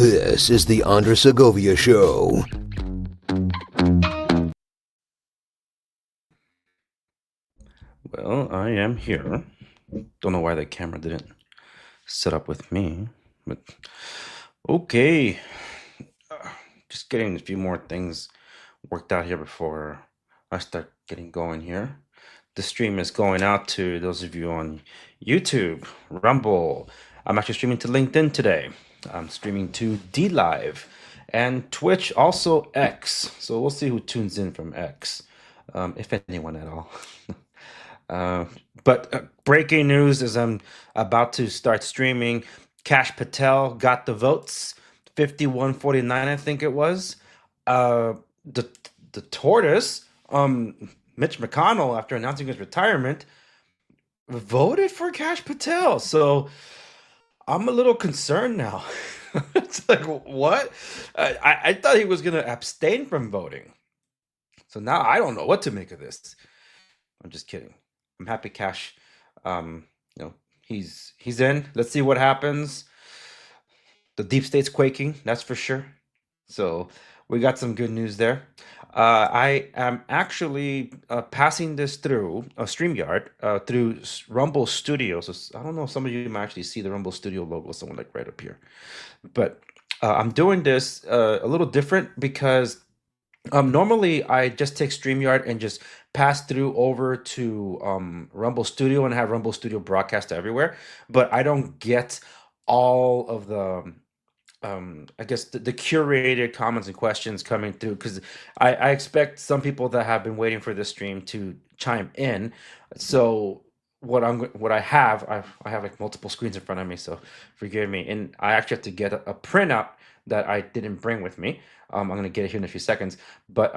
This is the Segovia Show. Well, I am here. Don't know why the camera didn't set up with me, but okay. Just getting a few more things worked out here before I start getting going here. The stream is going out to those of you on YouTube, Rumble. I'm actually streaming to LinkedIn today. I'm streaming to D Live and Twitch, also X. So we'll see who tunes in from X, if anyone at all. But breaking news is I'm about to start streaming. Kash Patel got the votes, 51-49, I think it was. The tortoise, Mitch McConnell, after announcing his retirement, voted for Kash Patel. So I'm a little concerned now. It's like, what? I thought he was going to abstain from voting. So now I don't know what to make of this. I'm just kidding. I'm happy Kash, he's in. Let's see what happens. The deep state's quaking, that's for sure. So we got some good news there. I am actually passing this through a StreamYard through Rumble Studio. So I don't know if some of you might actually see the Rumble Studio logo, somewhere like right up here. But I'm doing this a little different because normally I just take StreamYard and just pass through over to Rumble Studio and have Rumble Studio broadcast everywhere. But I don't get all of the I guess the curated comments and questions coming through, because I expect some people that have been waiting for this stream to chime in. So what I have like multiple screens in front of me, so forgive me. And I actually have to get a printout that I didn't bring with me. I'm gonna get it here in a few seconds, but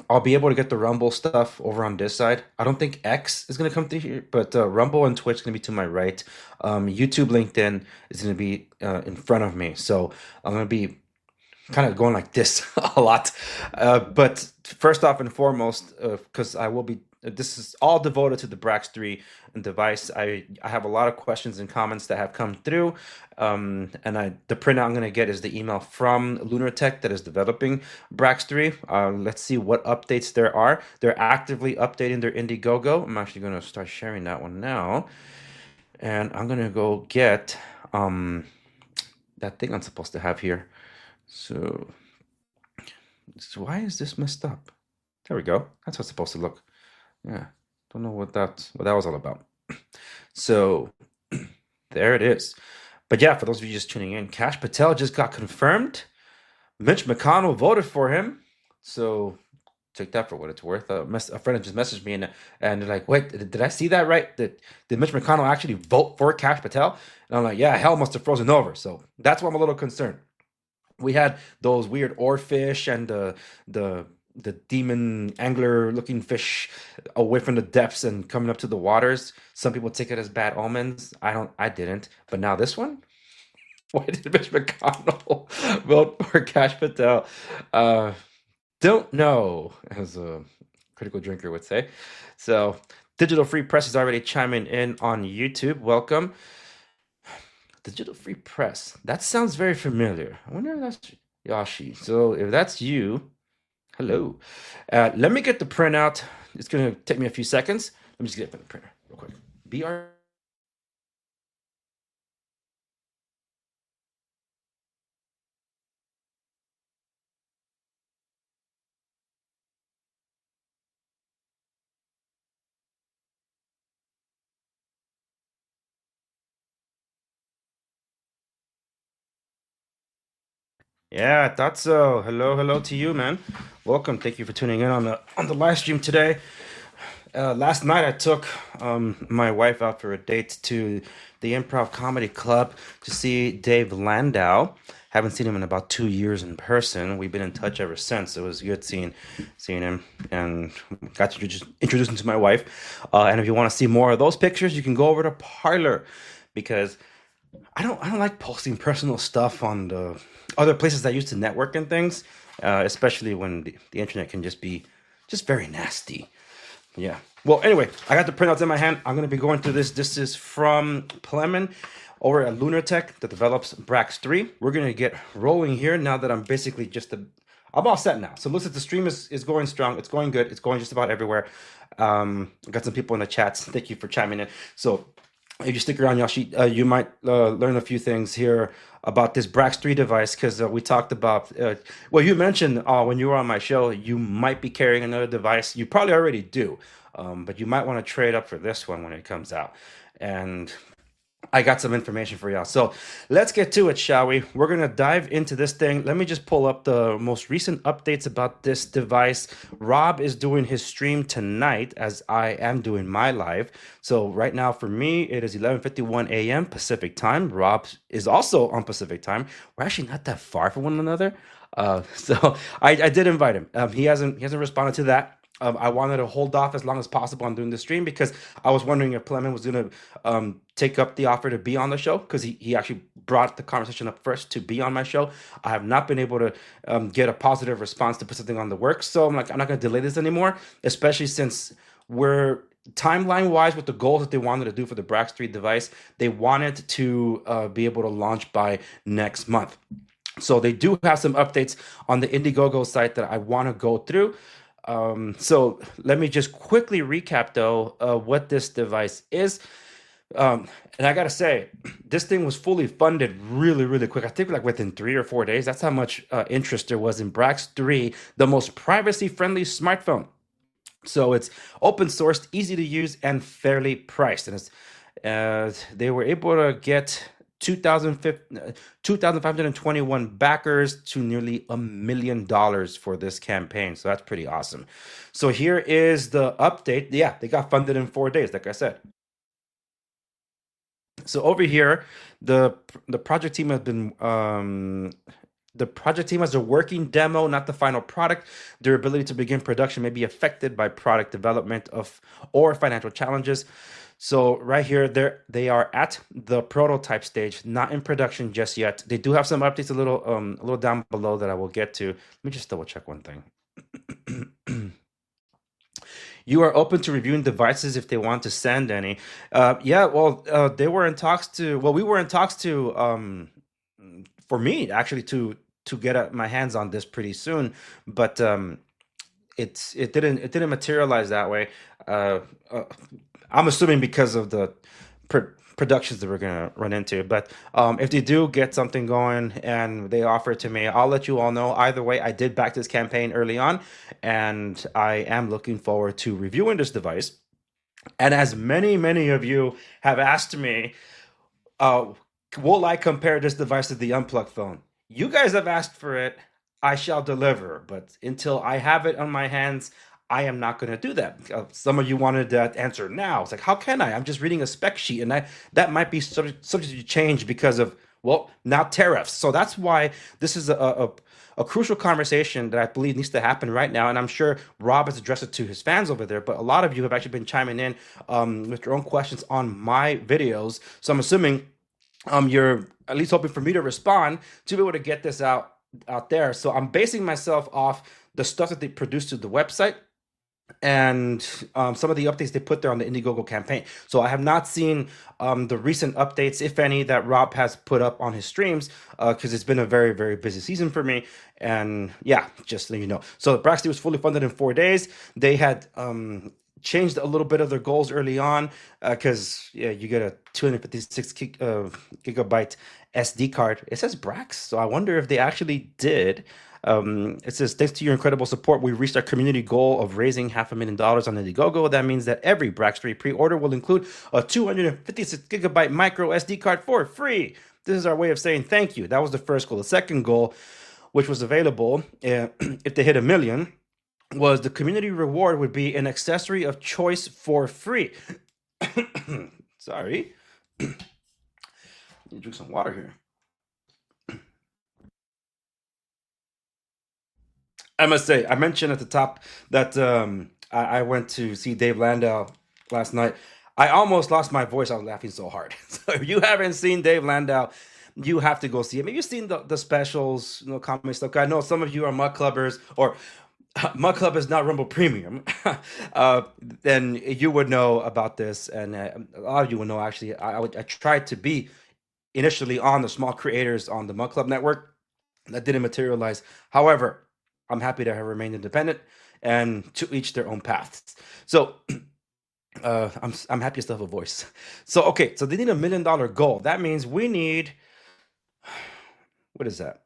I'll be able to get the Rumble stuff over on this side. I don't think X is gonna come through here, but Rumble and Twitch is gonna be to my right. YouTube, LinkedIn is gonna be in front of me. So I'm gonna be kind of going like this a lot. But first off and foremost, because I will be, this is all devoted to the Brax3 device. I have a lot of questions and comments that have come through. And the printout I'm going to get is the email from Lunartech that is developing Brax3. Let's see what updates there are. They're actively updating their Indiegogo. I'm actually going to start sharing that one now. And I'm going to go get that thing I'm supposed to have here. So why is this messed up? There we go. That's how it's supposed to look. Yeah, don't know what that was all about. So there it is. But yeah, for those of you just tuning in, Kash Patel just got confirmed. Mitch McConnell voted for him. So take that for what it's worth. A friend just messaged me and they're like, wait, did I see that right? Did Mitch McConnell actually vote for Kash Patel? And I'm like, yeah, hell must have frozen over. So that's why I'm a little concerned. We had those weird oarfish and the demon angler looking fish away from the depths and coming up to the waters. Some people take it as bad omens. I didn't. But now this one? Why did Mitch McConnell vote for Kash Patel? Don't know, as a critical drinker would say. So Digital Free Press is already chiming in on YouTube. Welcome. Digital Free Press. That sounds very familiar. I wonder if that's Yashi. So if that's you, hello. Let me get the printout. It's going to take me a few seconds. Let me just get the printer real quick. BR. Yeah, I thought so. Hello to you, man. Welcome. Thank you for tuning in on the live stream today. Last night I took my wife out for a date to the Improv Comedy Club to see Dave Landau. Haven't seen him in about 2 years in person. We've been in touch ever since. It was good seeing him, and got to introduce him to my wife. And if you want to see more of those pictures, you can go over to Parlor, because I don't like posting personal stuff on the other places I used to network and things, especially when the internet can just be very nasty. Yeah. Well, anyway, I got the printouts in my hand. I'm going to be going through this. This is from Clement over at Lunartech that develops Brax3. We're going to get rolling here now that I'm basically I'm all set now. So it looks like the stream is going strong. It's going good. It's going just about everywhere. I got some people in the chats. Thank you for chiming in. So if you stick around, Yoshi, you might learn a few things here about this Brax3 device because we talked about, well, you mentioned when you were on my show, you might be carrying another device. You probably already do, but you might want to trade up for this one when it comes out. And I got some information for y'all. So let's get to it, shall we? We're going to dive into this thing. Let me just pull up the most recent updates about this device. Rob is doing his stream tonight as I am doing my live. So right now for me, it is 11:51 a.m. Pacific time. Rob is also on Pacific time. We're actually not that far from one another. So I did invite him. He hasn't responded to that. I wanted to hold off as long as possible on doing the stream because I was wondering if Clement was going to take up the offer to be on the show because he actually brought the conversation up first to be on my show. I have not been able to get a positive response to put something on the works. So I'm not going to delay this anymore, especially since we're timeline wise with the goals that they wanted to do for the Brax3 device. They wanted to be able to launch by next month. So they do have some updates on the Indiegogo site that I want to go through. So let me just quickly recap though what this device is. And I gotta say, this thing was fully funded really, really quick. I think like within 3 or 4 days. That's how much interest there was in Brax3, the most privacy-friendly smartphone. So it's open sourced, easy to use, and fairly priced. And they were able to get 2,521 backers to nearly $1 million for this campaign. So that's pretty awesome. So here is the update. Yeah, they got funded in 4 days, like I said. So over here, the project team has been the project team has a working demo, not the final product. Their ability to begin production may be affected by product development or financial challenges. So right here, they are at the prototype stage, not in production just yet. They do have some updates a little down below that I will get to. Let me just double check one thing. You are open to reviewing devices if they want to send any. Yeah, well, they were in talks to. Well, we were in talks to. For me, actually, to get my hands on this pretty soon, but it didn't materialize that way. I'm assuming because of the productions that we're gonna run into. But if they do get something going and they offer it to me, I'll let you all know. Either way, I did back this campaign early on, and I am looking forward to reviewing this device. And as many of you have asked me, will I compare this device to the unplugged phone? You guys have asked for it. I shall deliver. But until I have it on my hands, I am not going to do that. Some of you wanted that answer now. It's like, how can I? I'm just reading a spec sheet, and that might be subject to change because of, well, now tariffs. So that's why this is a crucial conversation that I believe needs to happen right now. And I'm sure Rob has addressed it to his fans over there, but a lot of you have actually been chiming in with your own questions on my videos. So I'm assuming you're at least hoping for me to respond to be able to get this out there. So I'm basing myself off the stuff that they produced to the website and some of the updates they put there on the Indiegogo campaign. So I have not seen the recent updates, if any, that Rob has put up on his streams because it's been a very, very busy season for me. And yeah, just so you know. So Brax3 was fully funded in 4 days. They had changed a little bit of their goals early on because you get a 256 gigabyte SD card. It says Brax, so I wonder if they actually did. It says, thanks to your incredible support, we reached our community goal of raising $500,000 on Indiegogo. That means that every Brax3 pre-order will include a 256 gigabyte micro SD card for free. This is our way of saying thank you. That was the first goal. The second goal, which was available if they hit 1 million, was the community reward would be an accessory of choice for free. Sorry. Need to drink some water here. I must say, I mentioned at the top that I went to see Dave Landau last night. I almost lost my voice. I was laughing so hard. So if you haven't seen Dave Landau, you have to go see it. Maybe you've seen the specials, comedy stuff. I know some of you are mud clubbers, or Mug Club is not Rumble Premium, then you would know about this, and a lot of you would know. Actually, I tried to be initially on the small creators on the Mug Club network. That didn't materialize. However, I'm happy to have remained independent, and to each their own paths. So I'm happy I still have a voice. So okay, so they need $1 million goal. That means we need, what is that?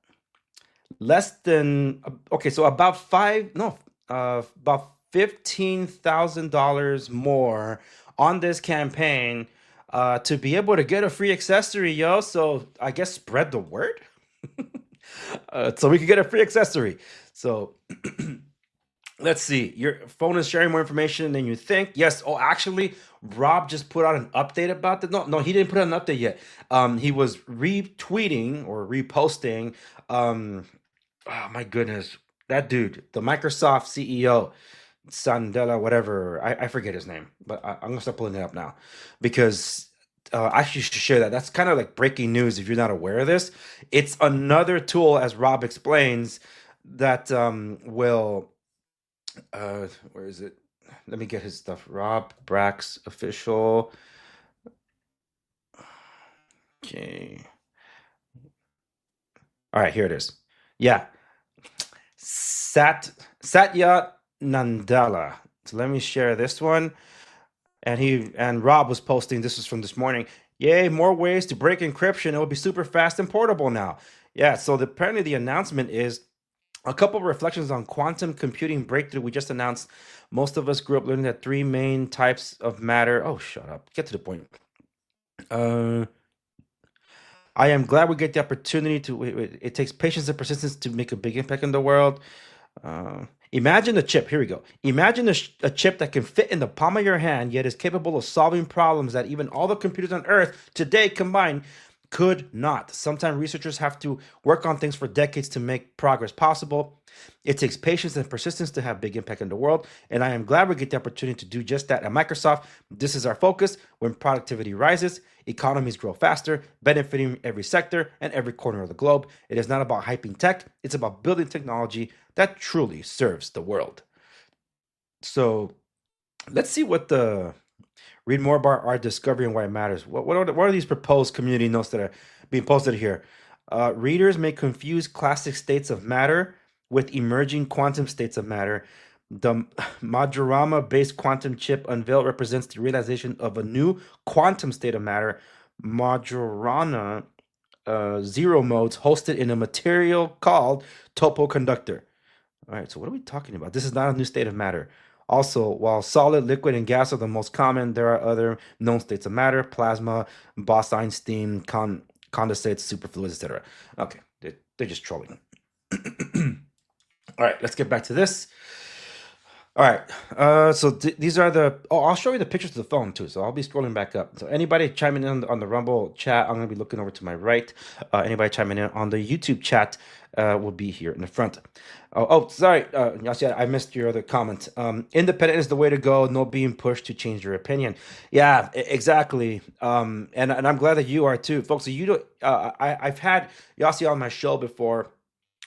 Less than, okay, so about about $15,000 more on this campaign to be able to get a free accessory, yo. So I guess spread the word. So we can get a free accessory. So let's see. Your phone is sharing more information than you think. Yes. Oh, actually, Rob just put out an update about that. No, he didn't put out an update yet. He was retweeting or reposting. Oh my goodness, that dude, the Microsoft CEO, Sandela, whatever. I forget his name, but I'm gonna start pulling it up now because I should share that. That's kind of like breaking news if you're not aware of this. It's another tool, as Rob explains, that will where is it? Let me get his stuff. Rob Brax official. Okay. All right, here it is. Yeah. Satya Nandala. So let me share this one. And Rob was posting, this is from this morning. Yay, more ways to break encryption. It will be super fast and portable now. Yeah, so apparently the announcement is a couple of reflections on quantum computing breakthrough. We just announced most of us grew up learning that three main types of matter. Oh, shut up. Get to the point. Uh, I am glad we get the opportunity to. It takes patience and persistence to make a big impact in the world. Imagine a chip. Here we go. Imagine a chip that can fit in the palm of your hand, yet is capable of solving problems that even all the computers on Earth today combined could not. Sometimes researchers have to work on things for decades to make progress possible. It takes patience and persistence to have big impact in the world, and I am glad we get the opportunity to do just that at Microsoft. This is our focus. When productivity rises, economies grow faster, benefiting every sector and every corner of the globe. It is not about hyping tech, it's about building technology that truly serves the world. So let's see what the read more about our discovery and why it matters. What are these proposed community notes that are being posted here? Readers may confuse classic states of matter with emerging quantum states of matter. The Majorama-based quantum chip unveiled represents the realization of a new quantum state of matter. Majorana zero modes hosted in a material called topoconductor. All right, so what are we talking about? This is not a new state of matter. Also, while solid, liquid, and gas are the most common, there are other known states of matter: plasma, Bose-Einstein, condensates, superfluids, etc. Okay, they're just trolling. All right, let's get back to this. All right, so these are the. Oh, I'll show you the pictures of the phone too. So I'll be scrolling back up. So anybody chiming in on the Rumble chat, I'm gonna be looking over to my right. Anybody chiming in on the YouTube chat will be here in the front. Sorry, Yassia, I missed your other comment. Independent is the way to go. No being pushed to change your opinion. Yeah, exactly. And I'm glad that you are too, folks. So you don't. I've had Yassia on my show before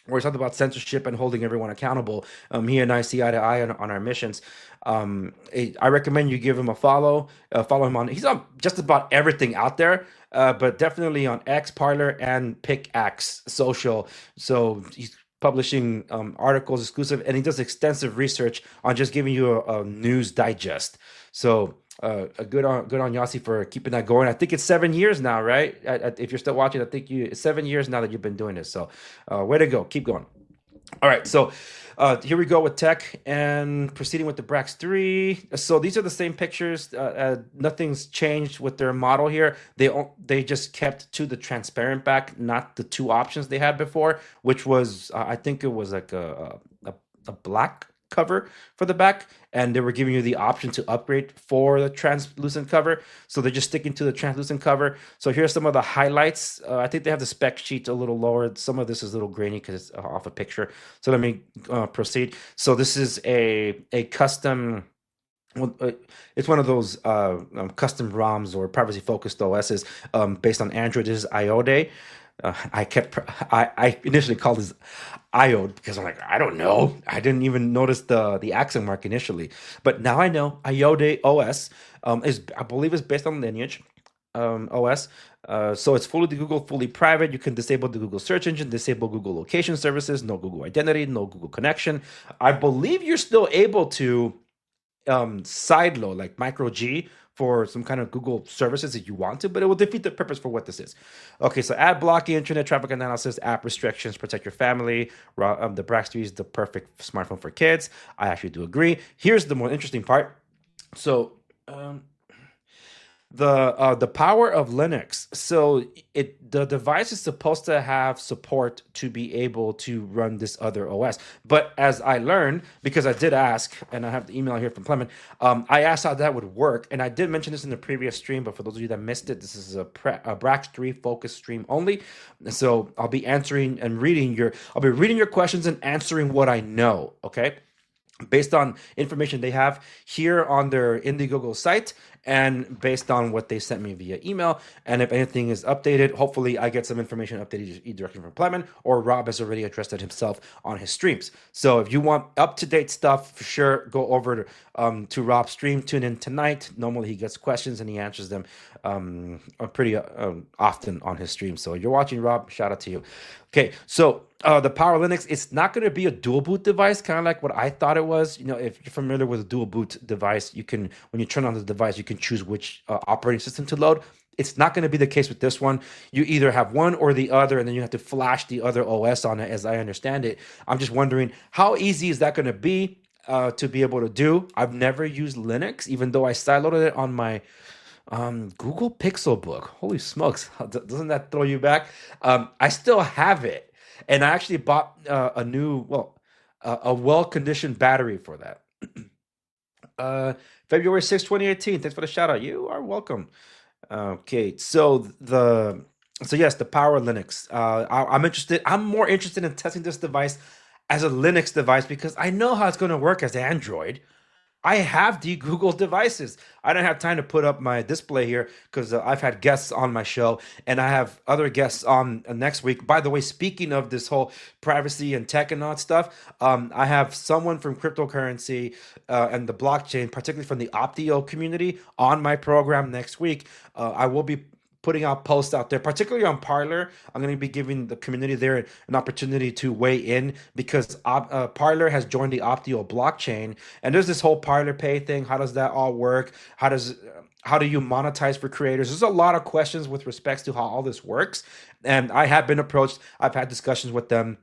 where we talked about censorship and holding everyone accountable. He and I see eye to eye on our missions. I recommend you give him a follow. Follow him on. He's on just about everything out there, but definitely on X, Parler, and Pickaxe Social. So he's publishing articles exclusive, and he does extensive research on just giving you a news digest. So good on Yossi for keeping that going. I think it's 7 years now, right? If you're still watching, I think it's 7 years now that you've been doing this. So way to go. Keep going. All right, so here we go with tech and proceeding with the Brax3. So these are the same pictures. Nothing's changed with their model here. They just kept to the transparent back, not the two options they had before, which was I think it was like a black cover for the back, and they were giving you the option to upgrade for the translucent cover. So they're just sticking to the translucent cover. So here's some of the highlights. I think they have the spec sheet a little lower. Some of this is a little grainy because it's off a picture. So let me proceed. So this is a custom. It's one of those custom ROMs or privacy focused OSs based on Android. This is IODE. I initially called this iode because I'm like, I don't know. I didn't even notice the accent mark initially, but now I know iode OS is, I believe, is based on Lineage OS. So it's fully Google, fully private. You can disable the Google search engine, disable Google location services, no Google identity, no Google connection. I believe you're still able to sideload like micro G for some kind of Google services if you want to, but it will defeat the purpose for what this is. Okay, so ad blocking, internet traffic analysis, app restrictions, protect your family. The Brax3 is the perfect smartphone for kids. I actually do agree. Here's the more interesting part. So um, the power of Linux. So the device is supposed to have support to be able to run this other OS. But as I learned, because I did ask, and I have the email here from Clement, I asked how that would work, and I did mention this in the previous stream. But for those of you that missed it, this is a Brax3 focus stream only. So I'll be answering and reading your. I'll be reading your questions and answering what I know. Okay, based on information they have here on their Indiegogo site and based on what they sent me via email. And if anything is updated, hopefully I get some information updated either directly from Clement or Rob has already addressed it himself on his streams. So if you want up-to-date stuff, for sure, go over to Rob's stream. Tune in tonight. Normally he gets questions and he answers them pretty often on his stream. So you're watching, Rob, shout out to you. Okay, so the Power Linux, it's not going to be a dual boot device, kind of like what I thought it was. You know, if you're familiar with a dual boot device, you can, when you turn on the device, you can choose which operating system to load. It's not going to be the case with this one. You either have one or the other, and then you have to flash the other OS on it, as I understand it. I'm just wondering, how easy is that going to be to be able to do? I've never used Linux, even though I sideloaded it on my Google Pixel book. Holy smokes. Doesn't that throw you back? I still have it. And I actually bought a new, well, a well-conditioned battery for that. Uh, February 6th, 2018. Thanks for the shout out. You are welcome. Okay, so yes, the Power Linux. I'm interested. I'm more interested in testing this device as a Linux device because I know how it's going to work as Android. I have the Google devices. I don't have time to put up my display here because I've had guests on my show and I have other guests on next week. By the way, speaking of this whole privacy and tech and all that stuff, I have someone from cryptocurrency and the blockchain, particularly from the Optio community, on my program next week. I will be putting out posts out there, particularly on Parler. I'm going to be giving the community there an opportunity to weigh in because Parler has joined the Optio blockchain, and there's this whole Parler Pay thing. How does that all work? How do you monetize for creators? There's a lot of questions with respects to how all this works, and I have been approached. I've had discussions with them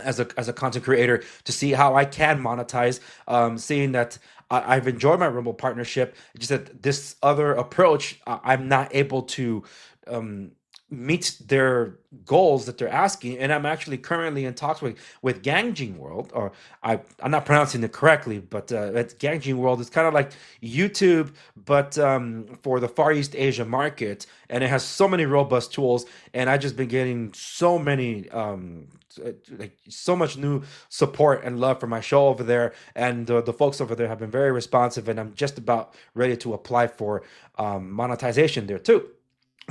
as a content creator to see how I can monetize. Seeing that I've enjoyed my Rumble partnership, just that this other approach, I'm not able to um, meet their goals that they're asking. And I'm actually currently in talks with Gangjin World, or I'm not pronouncing it correctly, but it's Gangjin World. It's kind of like YouTube, but for the Far East Asia market, and it has so many robust tools. And I've just been getting so many. Like so much new support and love for my show over there, and the folks over there have been very responsive, and I'm just about ready to apply for monetization there too.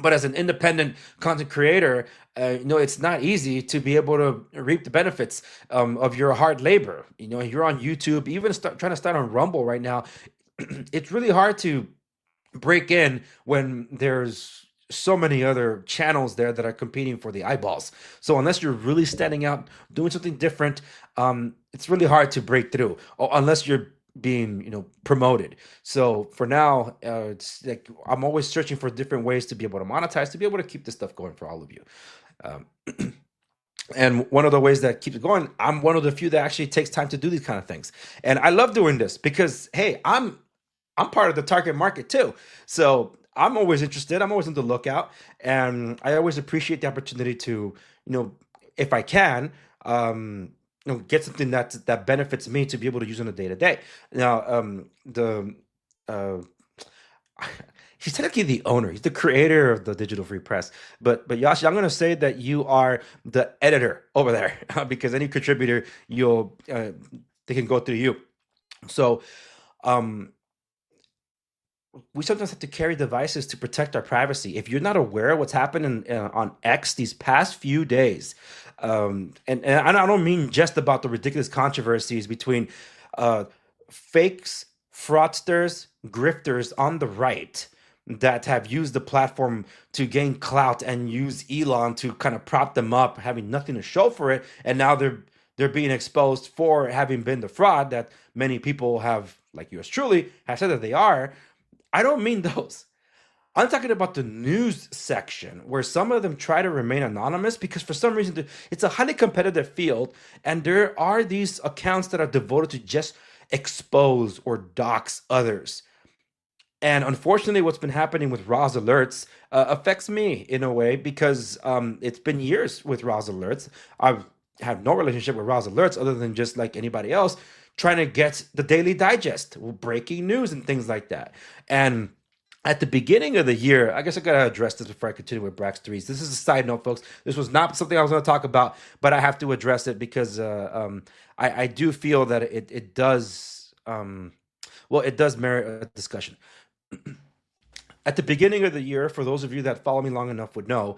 But as an independent content creator, it's not easy to be able to reap the benefits of your hard labor. You're on YouTube, even trying to start on Rumble right now. It's really hard to break in when there's so many other channels there that are competing for the eyeballs. So unless you're really standing out, doing something different, it's really hard to break through, unless you're being promoted. So for now, it's like I'm always searching for different ways to be able to monetize, to be able to keep this stuff going for all of you. Um, and one of the ways that keeps it going, I'm one of the few that actually takes time to do these kind of things, and I love doing this because hey, I'm part of the target market too. So I'm always interested. I'm always on the lookout, and I always appreciate the opportunity to, if I can, get something that benefits me to be able to use on a day to day. Now, the uh, he's technically the owner. He's the creator of the Digital Free Press. But Yashi, I'm going to say that you are the editor over there because any contributor they can go through you. So. Um, we sometimes have to carry devices to protect our privacy. If you're not aware of what's happening on X these past few days, and I don't mean just about the ridiculous controversies between uh, fakes, fraudsters, grifters on the right that have used the platform to gain clout and use Elon to kind of prop them up, having nothing to show for it, and now they're being exposed for having been the fraud that many people have, like yours truly, have said that they are. I don't mean those. I'm talking about the news section where some of them try to remain anonymous because for some reason it's a highly competitive field, and there are these accounts that are devoted to just expose or dox others. And unfortunately, what's been happening with Roz alerts affects me in a way because it's been years with Roz alerts. I have no relationship with Roz alerts other than just like anybody else, trying to get the daily digest, breaking news, and things like that. And at the beginning of the year, I guess I gotta address this before I continue with Brax3. This is a side note, folks. This was not something I was going to talk about, but I have to address it because I do feel that it does well, it does merit a discussion. At the beginning of the year, for those of you that follow me long enough would know,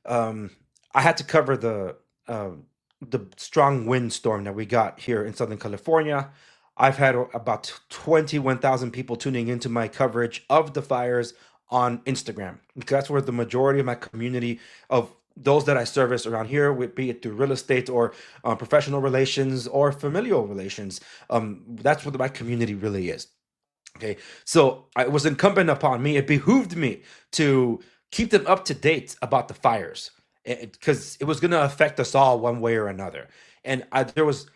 um, I had to cover uh, the strong windstorm that we got here in Southern California. I've had about 21,000 people tuning into my coverage of the fires on Instagram because that's where the majority of my community of those that I service around here, be it through real estate or professional relations or familial relations, that's what my community really is. Okay, so it was incumbent upon me, it behooved me to keep them up to date about the fires because it was going to affect us all one way or another. And there was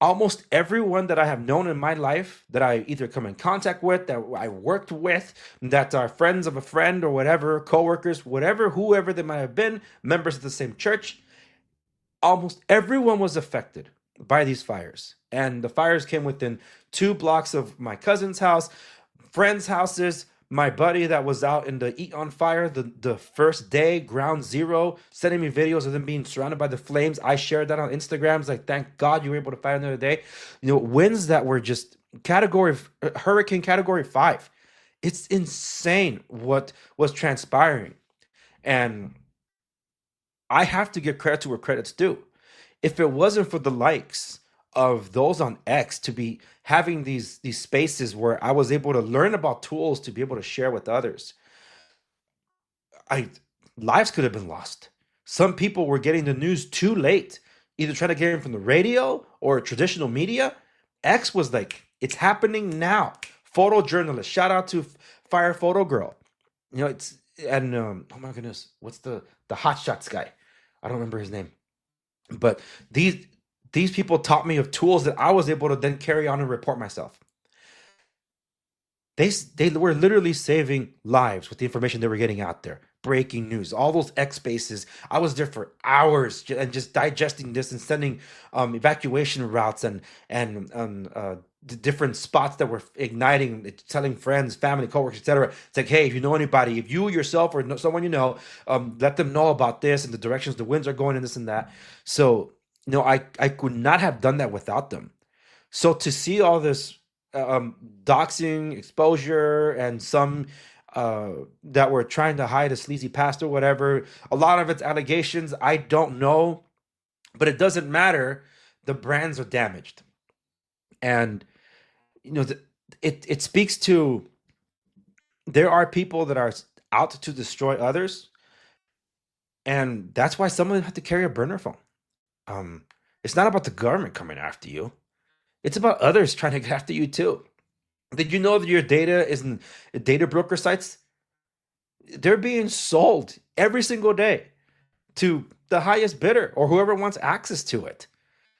almost everyone that I have known in my life that I either come in contact with, that I worked with, that are friends of a friend or whatever, coworkers, whatever, whoever they might have been, members of the same church, almost everyone was affected by these fires. And the fires came within 2 blocks of my cousin's house, friends' houses, my buddy that was out in the Eat on Fire the first day, ground zero, sending me videos of them being surrounded by the flames. I shared that on Instagram. It's like, thank God you were able to fight another day. Winds that were just hurricane category 5. It's insane what was transpiring. And I have to give credit to where credit's due. If it wasn't for the likes of those on X to be having these spaces where I was able to learn about tools to be able to share with others, I lives could have been lost. Some people were getting the news too late, either trying to get it from the radio or traditional media. X was like, it's happening now. Photojournalist, shout out to Fire Photo Girl. It's and oh my goodness, what's the Hot Shots guy? I don't remember his name. But these people taught me of tools that I was able to then carry on and report myself. They were literally saving lives with the information they were getting out there. Breaking news, all those X spaces. I was there for hours and just digesting this and sending evacuation routes and the different spots that were igniting, telling friends, family, coworkers, etc. It's like, hey, if you know anybody, if you yourself or someone you know, let them know about this and the directions the winds are going and this and that. So, I could not have done that without them. So to see all this doxing, exposure, and some that were trying to hide a sleazy past or whatever, a lot of it's allegations. I don't know, but it doesn't matter. The brands are damaged, and it speaks to there are people that are out to destroy others, and that's why some of them have to carry a burner phone. Um, it's not about the government coming after you. It's about others trying to get after you too. Did you know that your data is in data broker sites? They're being sold every single day to the highest bidder or whoever wants access to it.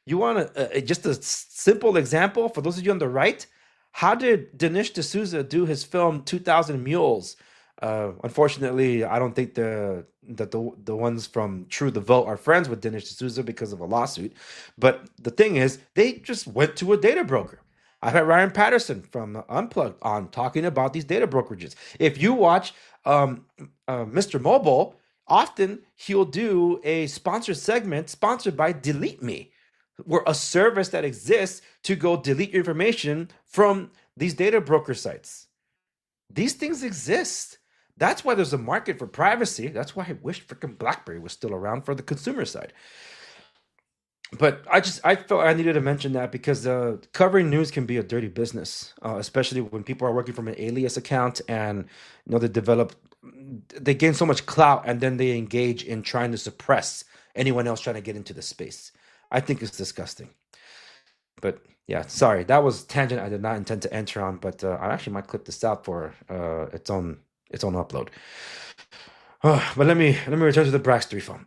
You want just a simple example for those of you on the right? How did Dinesh D'Souza do his film 2000 Mules? Unfortunately, I don't think the ones from True the Vote are friends with Dinesh D'Souza because of a lawsuit. But the thing is, they just went to a data broker. I've had Ryan Patterson from Unplugged on talking about these data brokerages. If you watch Mr. Mobile, often he'll do a sponsored segment sponsored by Delete Me, where a service that exists to go delete your information from these data broker sites. These things exist. That's why there's a market for privacy. That's why I wish freaking BlackBerry was still around for the consumer side. But I felt I needed to mention that because covering news can be a dirty business, especially when people are working from an alias account and they gain so much clout and then they engage in trying to suppress anyone else trying to get into the space. I think it's disgusting. But yeah, sorry, that was tangent I did not intend to enter on, but I actually might clip this out for its own upload. But let me return to the Brax3 phone.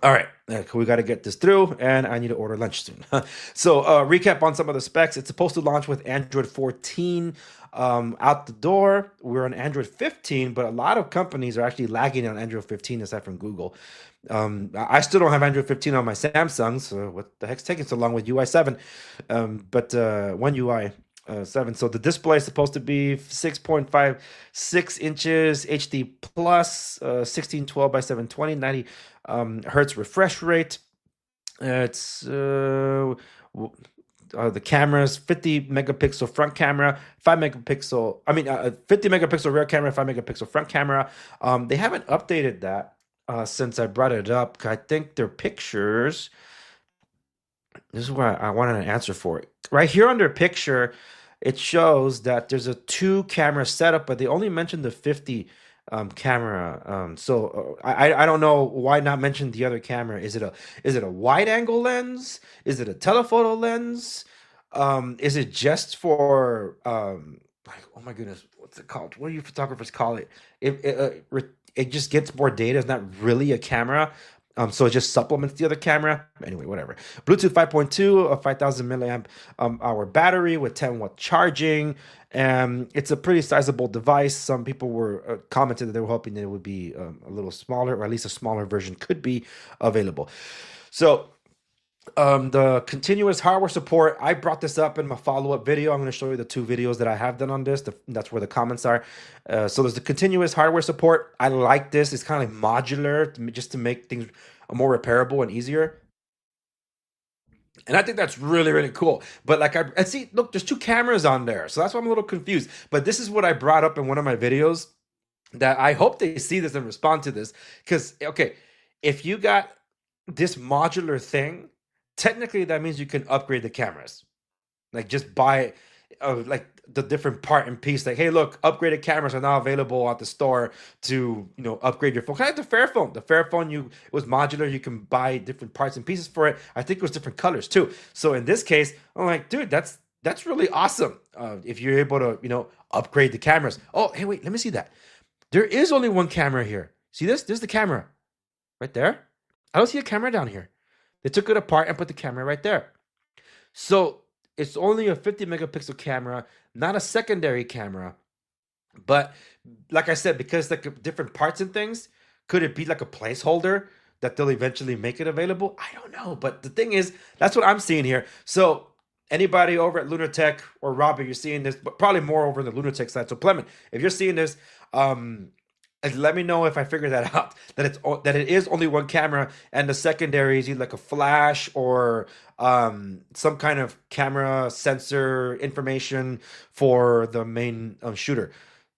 All right, we got to get this through, and I need to order lunch soon. So, recap on some of the specs. It's supposed to launch with Android 14 out the door. We're on Android 15, but a lot of companies are actually lagging on Android 15 aside from Google. I still don't have Android 15 on my Samsung, so what the heck's taking so long with UI 7? But One UI 7. So the display is supposed to be 6.56 inches, HD plus, 1612 by 720, 90 hertz refresh rate. It's the camera's 50 megapixel front camera, 5 megapixel. 50 megapixel rear camera, 5 megapixel front camera. They haven't updated that since I brought it up. I think their pictures. This is where I wanted an answer for it. Right here under picture, it shows that there's a 2 camera setup, but they only mentioned the 50 camera. I don't know why not mention the other camera. Is it a wide angle lens? Is it a telephoto lens? Is it just for like, oh my goodness, what's it called? What do you photographers call it? It just gets more data. It's not really a camera. So it just supplements the other camera. Anyway, whatever. Bluetooth 5.2, a 5,000 milliamp hour battery with 10-watt charging. It's a pretty sizable device. Some people were commented that they were hoping that it would be a little smaller, or at least a smaller version could be available. So the continuous hardware support, I brought this up in my follow-up video. I'm going to show you the 2 videos that I have done on this. That's where the comments are. So there's the continuous hardware support. I like this. It's kind of like modular, just to make things more repairable and easier. And I think that's really, really cool. But like I see, look, there's 2 cameras on there. So that's why I'm a little confused. But this is what I brought up in one of my videos, that I hope they see this and respond to this. Because, okay, if you got this modular thing, technically that means you can upgrade the cameras. Like, just buy like the different part and piece. Like, hey, look, upgraded cameras are now available at the store to upgrade your phone. Kind of like the Fairphone. The Fairphone, it was modular. You can buy different parts and pieces for it. I think it was different colors too. So in this case, I'm like, dude, that's really awesome. If you're able to upgrade the cameras. Oh, hey, wait, let me see that. There is only one camera here. See this? There's the camera right there. I don't see a camera down here. They took it apart and put the camera right there. So it's only a 50 megapixel camera, not a secondary camera. But like I said, because like different parts and things, could it be like a placeholder that they'll eventually make it available? I don't know. But the thing is, that's what I'm seeing here. So anybody over at Lunatech or Robert, you're seeing this, but probably more over in the Lunatech side. So Clement, if you're seeing this, let me know if I figure that out. That it is only one camera, and the secondary is either like a flash or some kind of camera sensor information for the main shooter.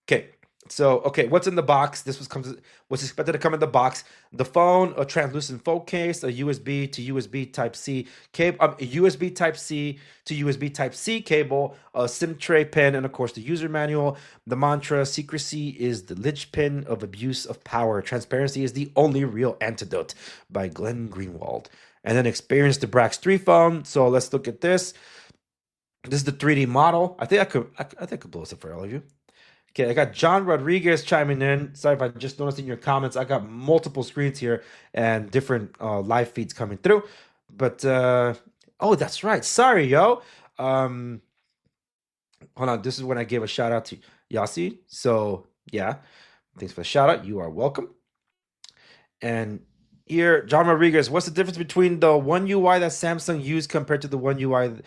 Okay, so what's in the box? What's expected to come in the box: the phone, a translucent phone case, a USB to USB Type C cable, a USB Type C to USB Type C cable, a SIM tray pin, and of course the user manual. The mantra: secrecy is the linchpin of abuse of power. Transparency is the only real antidote, by Glenn Greenwald. And then experience the Brax3 phone. So let's look at this. This is the 3D model. I think I could blow this up for all of you. Okay, I got John Rodriguez chiming in. Sorry if I just noticed in your comments. I got multiple screens here and different live feeds coming through. But oh, that's right. Sorry, yo. Hold on. This is when I gave a shout out to Yasi. So yeah, thanks for the shout out. You are welcome. And here, John Rodriguez, what's the difference between the One UI that Samsung used compared to the One UI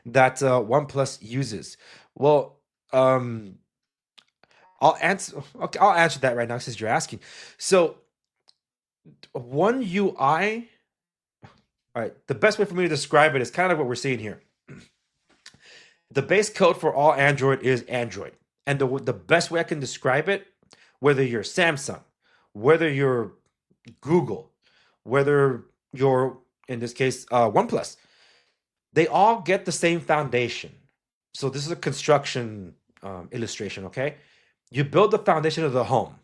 that OnePlus uses? Well, I'll answer. Okay, I'll answer that right now since you're asking. So, One UI. All right, the best way for me to describe it is kind of what we're seeing here. The base code for all Android is Android. And the best way I can describe it, whether you're Samsung, whether you're Google, whether you're, in this case, OnePlus, they all get the same foundation. So this is a construction illustration, okay? You build the foundation of the home,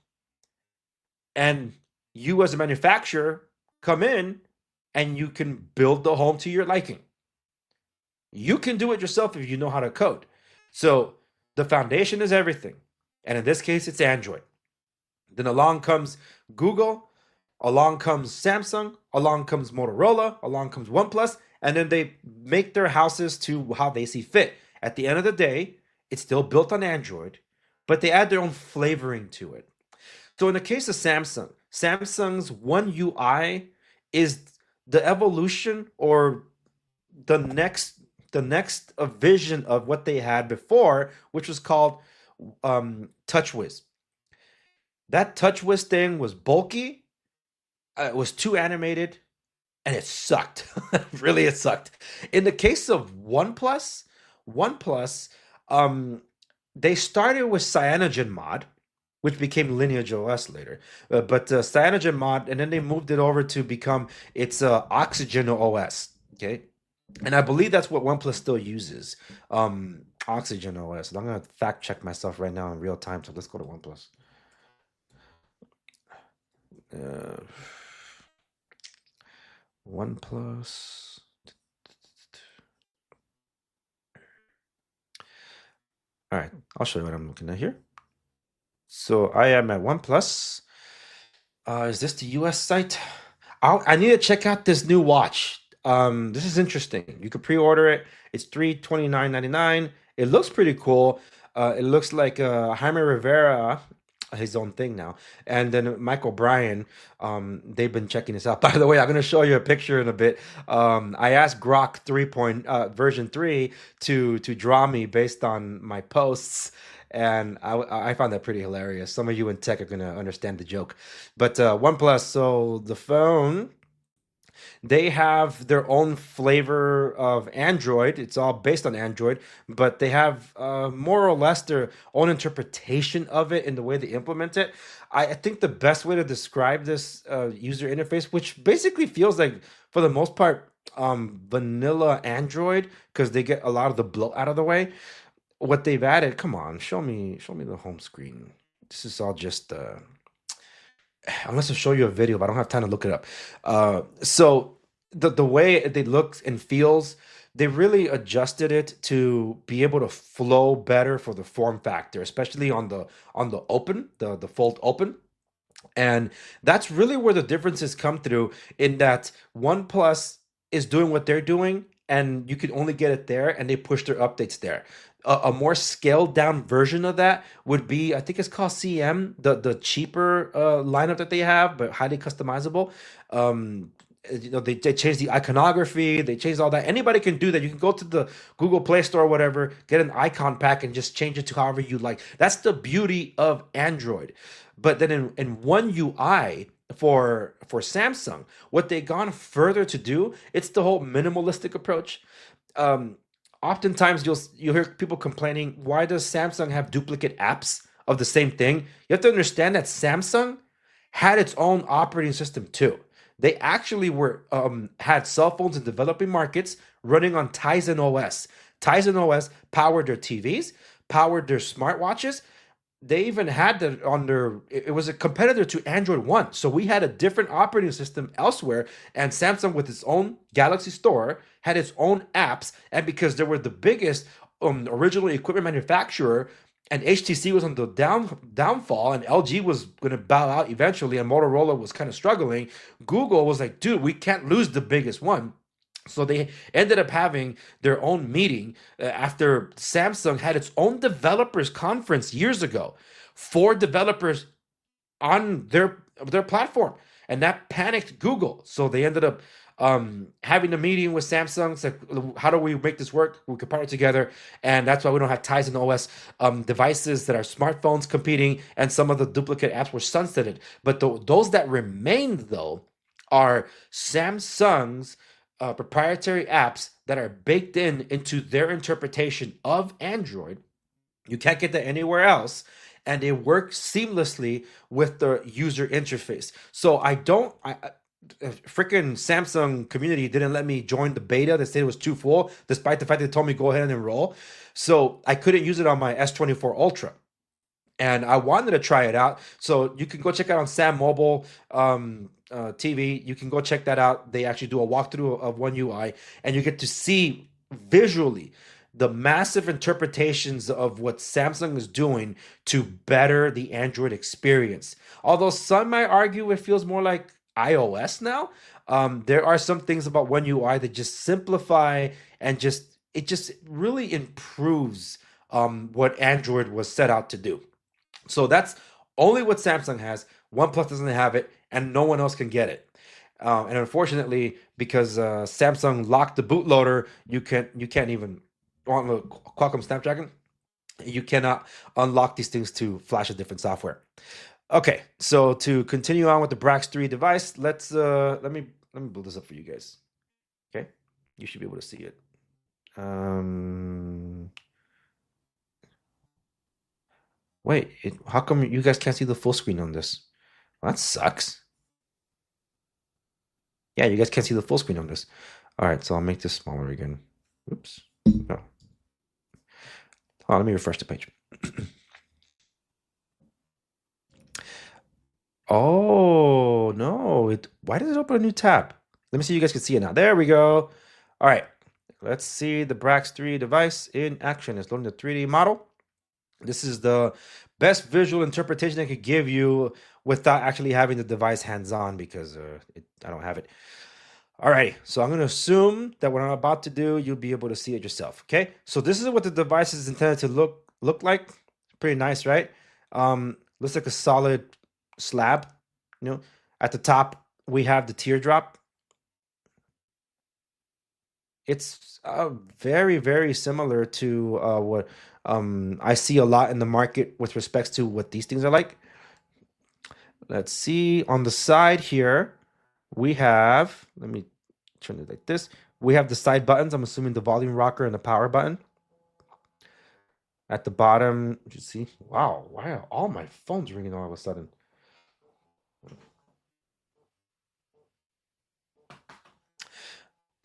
and you as a manufacturer come in and you can build the home to your liking. You can do it yourself if you know how to code. So the foundation is everything. And in this case, it's Android. Then along comes Google, along comes Samsung, along comes Motorola, along comes OnePlus, and then they make their houses to how they see fit. At the end of the day, it's still built on Android, but they add their own flavoring to it. So in the case of Samsung, Samsung's One UI is the evolution or the next vision of what they had before, which was called TouchWiz. That TouchWiz thing was bulky, it was too animated, and it sucked. Really, it sucked. In the case of OnePlus, um, they started with CyanogenMod, which became Lineage OS later. But CyanogenMod, and then they moved it over to become its Oxygen OS. Okay, and I believe that's what OnePlus still uses, Oxygen OS. I'm gonna fact check myself right now in real time. So let's go to OnePlus. Uh, OnePlus. All right, I'll show you what I'm looking at here. So I am at OnePlus. Is this the US site? I need to check out this new watch. This is interesting. You could pre-order it. It's $329.99. It looks pretty cool. It looks like Jaime Rivera, his own thing now, and then Mike O'Brien. They've been checking this out. By the way, I'm gonna show you a picture in a bit. I asked Grok 3 version 3 to draw me based on my posts. And I found that pretty hilarious. Some of you in tech are gonna understand the joke, but OnePlus. So the phone, they have their own flavor of Android. It's all based on Android, but they have more or less their own interpretation of it in the way they implement it. I think the best way to describe this user interface, which basically feels like, for the most part, vanilla Android, because they get a lot of the bloat out of the way. What they've added, come on, show me the home screen. This is all just unless I show you a video, but I don't have time to look it up. So the way it looks and feels, they really adjusted it to be able to flow better for the form factor, especially on the open, the fold open. And that's really where the differences come through, in that OnePlus is doing what they're doing, and you can only get it there, and they push their updates there. A more scaled down version of that would be, I think it's called CM, the cheaper lineup that they have, but highly customizable. They changed the iconography, they changed all that. Anybody can do that. You can go to the Google Play Store or whatever, get an icon pack, and just change it to however you like. That's the beauty of Android. But then in One UI for Samsung, what they gone further to do, it's the whole minimalistic approach. Um, Oftentimes you'll hear people complaining, why does Samsung have duplicate apps of the same thing? You have to understand that Samsung had its own operating system too. They actually were had cell phones in developing markets running on Tizen OS. Tizen OS powered their TVs, powered their smartwatches. They even had that on their, it was a competitor to Android One. So we had a different operating system elsewhere, and Samsung with its own Galaxy Store had its own apps. And because they were the biggest original equipment manufacturer, and HTC was on the downfall, and LG was going to bow out eventually, and Motorola was kind of struggling, Google was like, dude, we can't lose the biggest one. So they ended up having their own meeting after Samsung had its own developers conference years ago for developers on their platform, and that panicked Google. So they ended up having a meeting with Samsung. It's like, how do we make this work? We could partner together, and that's why we don't have Tizen OS devices that are smartphones competing, and some of the duplicate apps were sunsetted. But those that remained, though, are Samsung's proprietary apps that are baked into their interpretation of Android. You can't get that anywhere else. And they work seamlessly with the user interface. So freaking Samsung community didn't let me join the beta. They said it was too full, despite the fact they told me go ahead and enroll. So I couldn't use it on my S24 Ultra. And I wanted to try it out. So you can go check it out on Sam Mobile TV. You can go check that out. They actually do a walkthrough of One UI, and you get to see visually the massive interpretations of what Samsung is doing to better the Android experience. Although some might argue it feels more like iOS now, there are some things about One UI that just simplify and just really improves what Android was set out to do. So that's only what Samsung has. OnePlus doesn't have it, and no one else can get it. And unfortunately, because Samsung locked the bootloader, you can't even on the Qualcomm Snapdragon, you cannot unlock these things to flash a different software. Okay, so to continue on with the Brax3 device, let me build this up for you guys. Okay, you should be able to see it. Wait, how come you guys can't see the full screen on this? Well, that sucks. Yeah, you guys can't see the full screen on this. All right, so I'll make this smaller again. Oops. No. Oh, let me refresh the page. Oh, no. Why does it open a new tab? Let me see if you guys can see it now. There we go. All right. Let's see the Brax3 device in action. It's loading the 3D model. This is the best visual interpretation I could give you without actually having the device hands-on because I don't have it. All right, so I'm going to assume that what I'm about to do, you'll be able to see it yourself, okay? So this is what the device is intended to look like. Pretty nice, right? Looks like a solid slab. At the top, we have the teardrop. It's very, very similar to what I see a lot in the market with respects to what these things are like. Let's see. On the side here, we have, let me turn it like this. We have the side buttons. I'm assuming the volume rocker and the power button. At the bottom, you see, wow, why are all my phones ringing all of a sudden?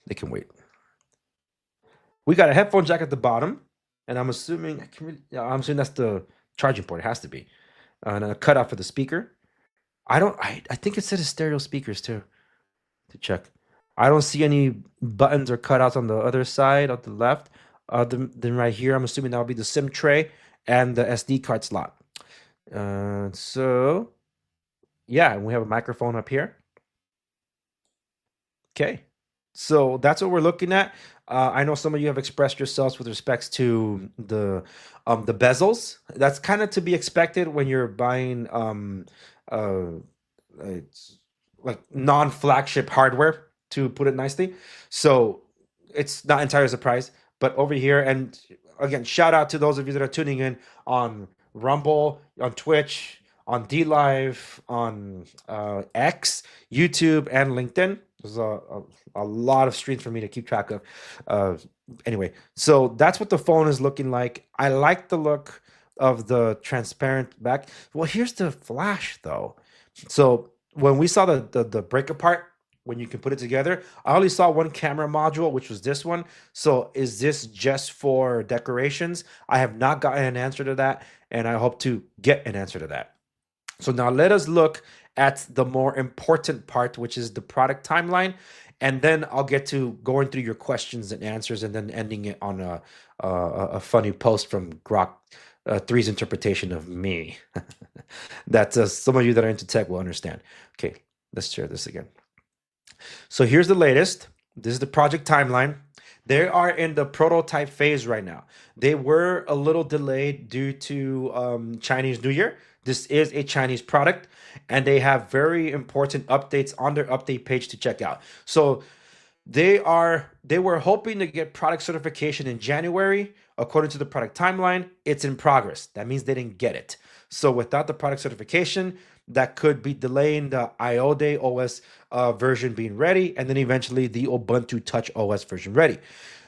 They can wait. We got a headphone jack at the bottom, and I'm assuming I'm assuming that's the charging port. It has to be, and a cutout for the speaker. I think it said it's stereo speakers too. To check, I don't see any buttons or cutouts on the other side of the left. Then right here, I'm assuming that will be the SIM tray and the SD card slot. So yeah, and we have a microphone up here. Okay. So that's what we're looking at. I know some of you have expressed yourselves with respects to the bezels. That's kind of to be expected when you're buying it's like non-flagship hardware, to put it nicely. So it's not entirely a surprise. But over here, and again, shout out to those of you that are tuning in on Rumble, on Twitch, on DLive, on X, YouTube, and LinkedIn. There's a lot of streams for me to keep track of. Anyway, so that's what the phone is looking like. I like the look of the transparent back. Well, here's the flash though. So when we saw the break apart, when you can put it together, I only saw one camera module, which was this one. So is this just for decorations? I have not gotten an answer to that, and I hope to get an answer to that. So now let us look at the more important part, which is the product timeline. And then I'll get to going through your questions and answers, and then ending it on a funny post from Grok 3's interpretation of me. That some of you that are into tech will understand. Okay, let's share this again. So here's the latest. This is the project timeline. They are in the prototype phase right now. They were a little delayed due to Chinese New Year. This is a Chinese product, and they have very important updates on their update page to check out. So they were hoping to get product certification in January. According to the product timeline, it's in progress. That means they didn't get it. So without the product certification, that could be delaying the IODE OS version being ready, and then eventually the Ubuntu Touch OS version ready.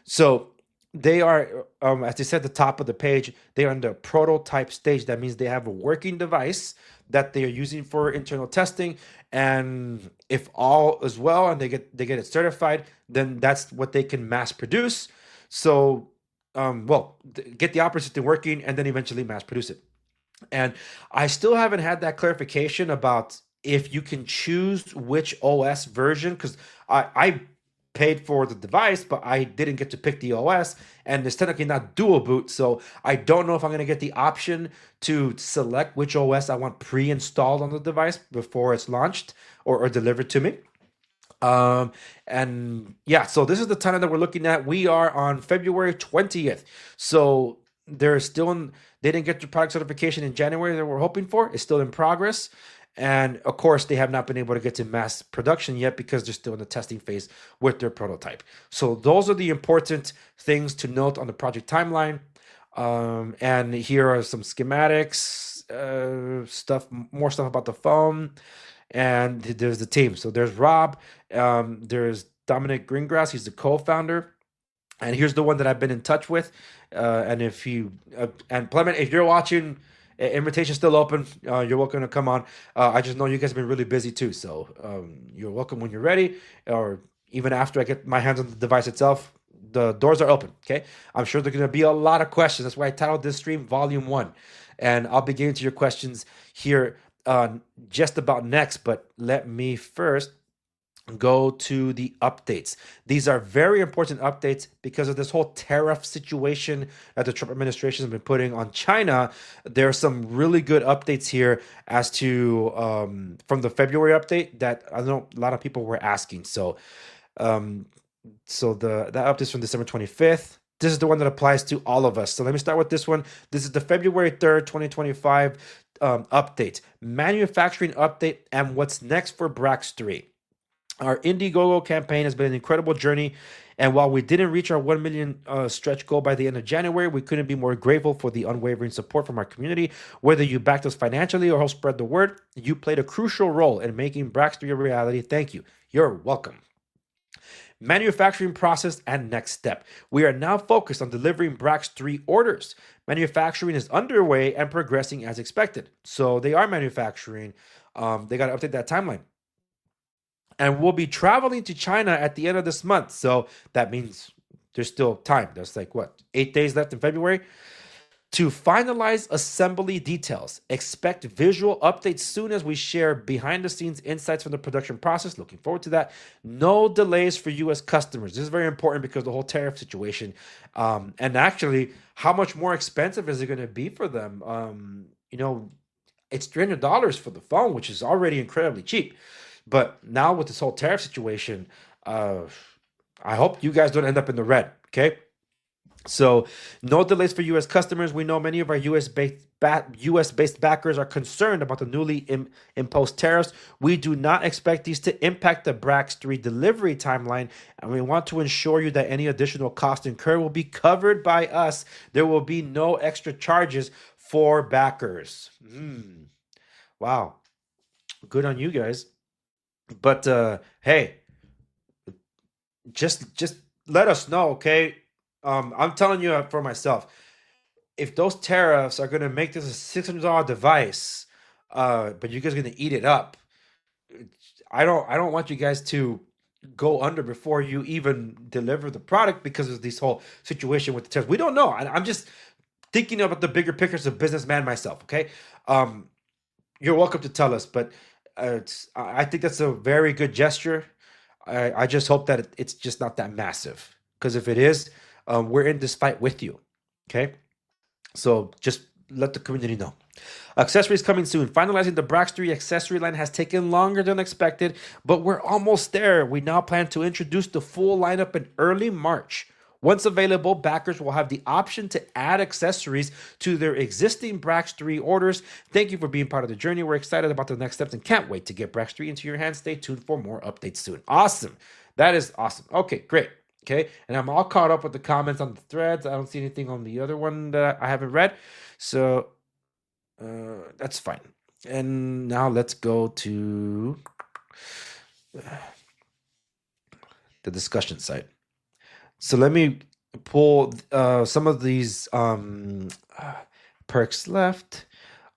So they are, as they said at the top of the page, they are in the prototype stage. That means they have a working device that they are using for internal testing, and if all is well and they get it certified, then that's what they can mass produce. So, get the operating system working and then eventually mass produce it. And I still haven't had that clarification about if you can choose which OS version, because I paid for the device, but I didn't get to pick the OS, and it's technically not dual boot. So I don't know if I'm going to get the option to select which OS I want pre-installed on the device before it's launched or delivered to me. Um, and yeah, so this is the time that we're looking at. We are on February 20th. So they're still in, they didn't get the product certification in January that we're hoping for. It's still in progress. And of course, they have not been able to get to mass production yet because they're still in the testing phase with their prototype. So those are the important things to note on the project timeline. And here are some schematics, more stuff about the phone, and there's the team. So there's Rob, there's Dominic Greengrass. He's the co-founder, and here's the one that I've been in touch with. And if you and Clement, if you're watching, invitation's still open. You're welcome to come on. I just know you guys have been really busy too, so you're welcome when you're ready, or even after I get my hands on the device itself. The doors are open. Okay, I'm sure there's going to be a lot of questions. That's why I titled this stream Volume 1, and I'll be getting to your questions here just about next. But let me first go to the updates. These are very important updates because of this whole tariff situation that the Trump administration has been putting on China. There are some really good updates here as to from the February update that I know a lot of people were asking. So that update's from December 25th. This is the one that applies to all of us. So let me start with this one. This is the February 3rd, 2025 update, manufacturing update, and what's next for Brax3. Our Indiegogo campaign has been an incredible journey, and while we didn't reach our 1 million stretch goal by the end of January, we couldn't be more grateful for the unwavering support from our community. Whether you backed us financially or helped spread the word, you played a crucial role in making Brax3 a reality. Thank you. You're welcome. Manufacturing process and next step. We are now focused on delivering Brax3 orders. Manufacturing is underway and progressing as expected. So they are manufacturing. They got to update that timeline. And we'll be traveling to China at the end of this month. So that means there's still time. There's 8 days left in February to finalize assembly details. Expect visual updates soon as we share behind the scenes insights from the production process. Looking forward to that. No delays for U.S. customers. This is very important because the whole tariff situation. And actually, how much more expensive is it going to be for them? It's $300 for the phone, which is already incredibly cheap. But now with this whole tariff situation, I hope you guys don't end up in the red, okay? So no delays for U.S. customers. We know many of our U.S.-based backers are concerned about the newly imposed tariffs. We do not expect these to impact the Brax3 delivery timeline, and we want to ensure you that any additional cost incurred will be covered by us. There will be no extra charges for backers. Wow. Good on you guys. But hey, just let us know, okay? I'm telling you for myself, if those tariffs are gonna make this a $600 device, but you guys are gonna eat it up, I don't want you guys to go under before you even deliver the product because of this whole situation with the tariffs. We don't know. I'm just thinking about the bigger picture as a businessman myself, okay? You're welcome to tell us, but I think that's a very good gesture. I just hope that it's just not that massive, because if it is, we're in this fight with you, okay? So just let the community know. Accessories coming soon. Finalizing the Brax3 accessory line has taken longer than expected, but we're almost there. We now plan to introduce the full lineup in early March. Once available, backers will have the option to add accessories to their existing Brax3 orders. Thank you for being part of the journey. We're excited about the next steps and can't wait to get Brax3 into your hands. Stay tuned for more updates soon. Awesome. That is awesome. Okay, great. Okay, and I'm all caught up with the comments on the threads. I don't see anything on the other one that I haven't read. So that's fine. And now let's go to the discussion site. So let me pull some of these perks left.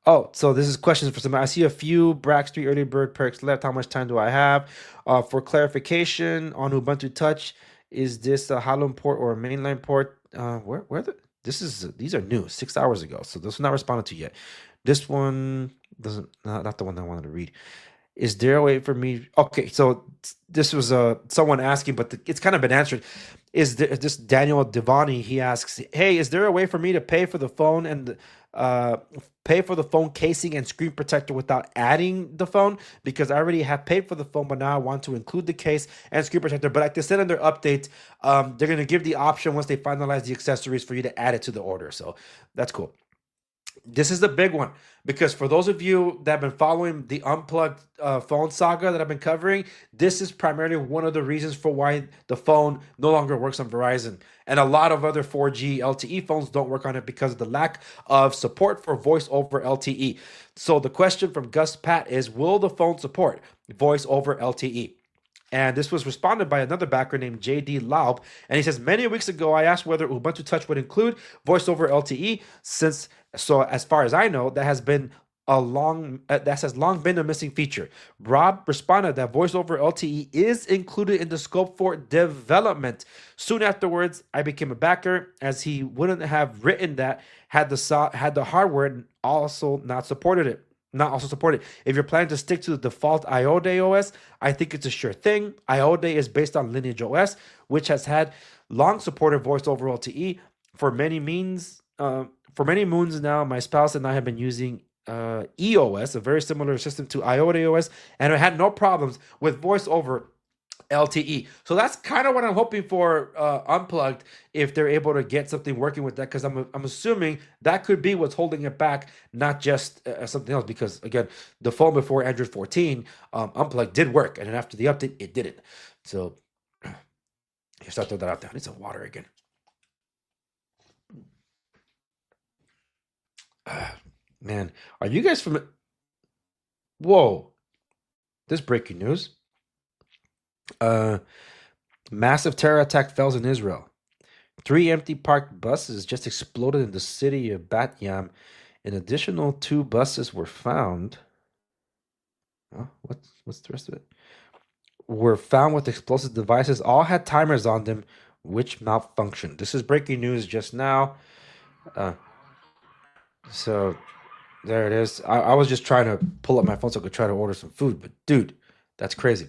Oh, so this is questions for some. I see a few Brax3 early bird perks left. How much time do I have? For clarification on Ubuntu Touch, is this a Halum port or a mainline port? Where the these are new 6 hours ago, so this is not responded to yet. This one doesn't not the one I wanted to read. Is there a way for me? Okay, so this was someone asking, but it's kind of been answered. Is there, this Daniel Devani? He asks, "Hey, is there a way for me to pay for the phone and pay for the phone casing and screen protector without adding the phone? Because I already have paid for the phone, but now I want to include the case and screen protector. But like they said in their update, they're gonna give the option once they finalize the accessories for you to add it to the order. So that's cool." This is the big one because for those of you that have been following the unplugged phone saga that I've been covering, this is primarily one of the reasons for why the phone no longer works on Verizon. And a lot of other 4G LTE phones don't work on it because of the lack of support for voice over LTE. So the question from Gus Pat is, will the phone support voice over LTE? And this was responded by another backer named JD Laub. And he says, many weeks ago, I asked whether Ubuntu Touch would include voice over LTE so as far as I know, that has long been a missing feature. Rob responded that voice over LTE is included in the scope for development. Soon afterwards, I became a backer, as he wouldn't have written that had the hardware also not supported it. Not also supported. If you're planning to stick to the default IODE OS, I think it's a sure thing. IODE is based on Lineage OS, which has had long supported voice over LTE for many moons now. My spouse and I have been using EOS, a very similar system to IODE OS, and I had no problems with voice over LTE. So that's kind of what I'm hoping for Unplugged, if they're able to get something working with that, because I'm assuming that could be what's holding it back, not just something else. Because again, the phone before Android 14, Unplugged did work, and then after the update, it didn't. So you start to throw that out there. I need some water again. Man, are you guys from? Whoa, this breaking news. Massive terror attack fails in Israel. 3 empty parked buses just exploded in the city of Bat Yam. An additional 2 buses were found. Oh, what's the rest of it? Were found with explosive devices. All had timers on them, which malfunctioned. This is breaking news just now. So there it is. I was just trying to pull up my phone so I could try to order some food, but dude, that's crazy.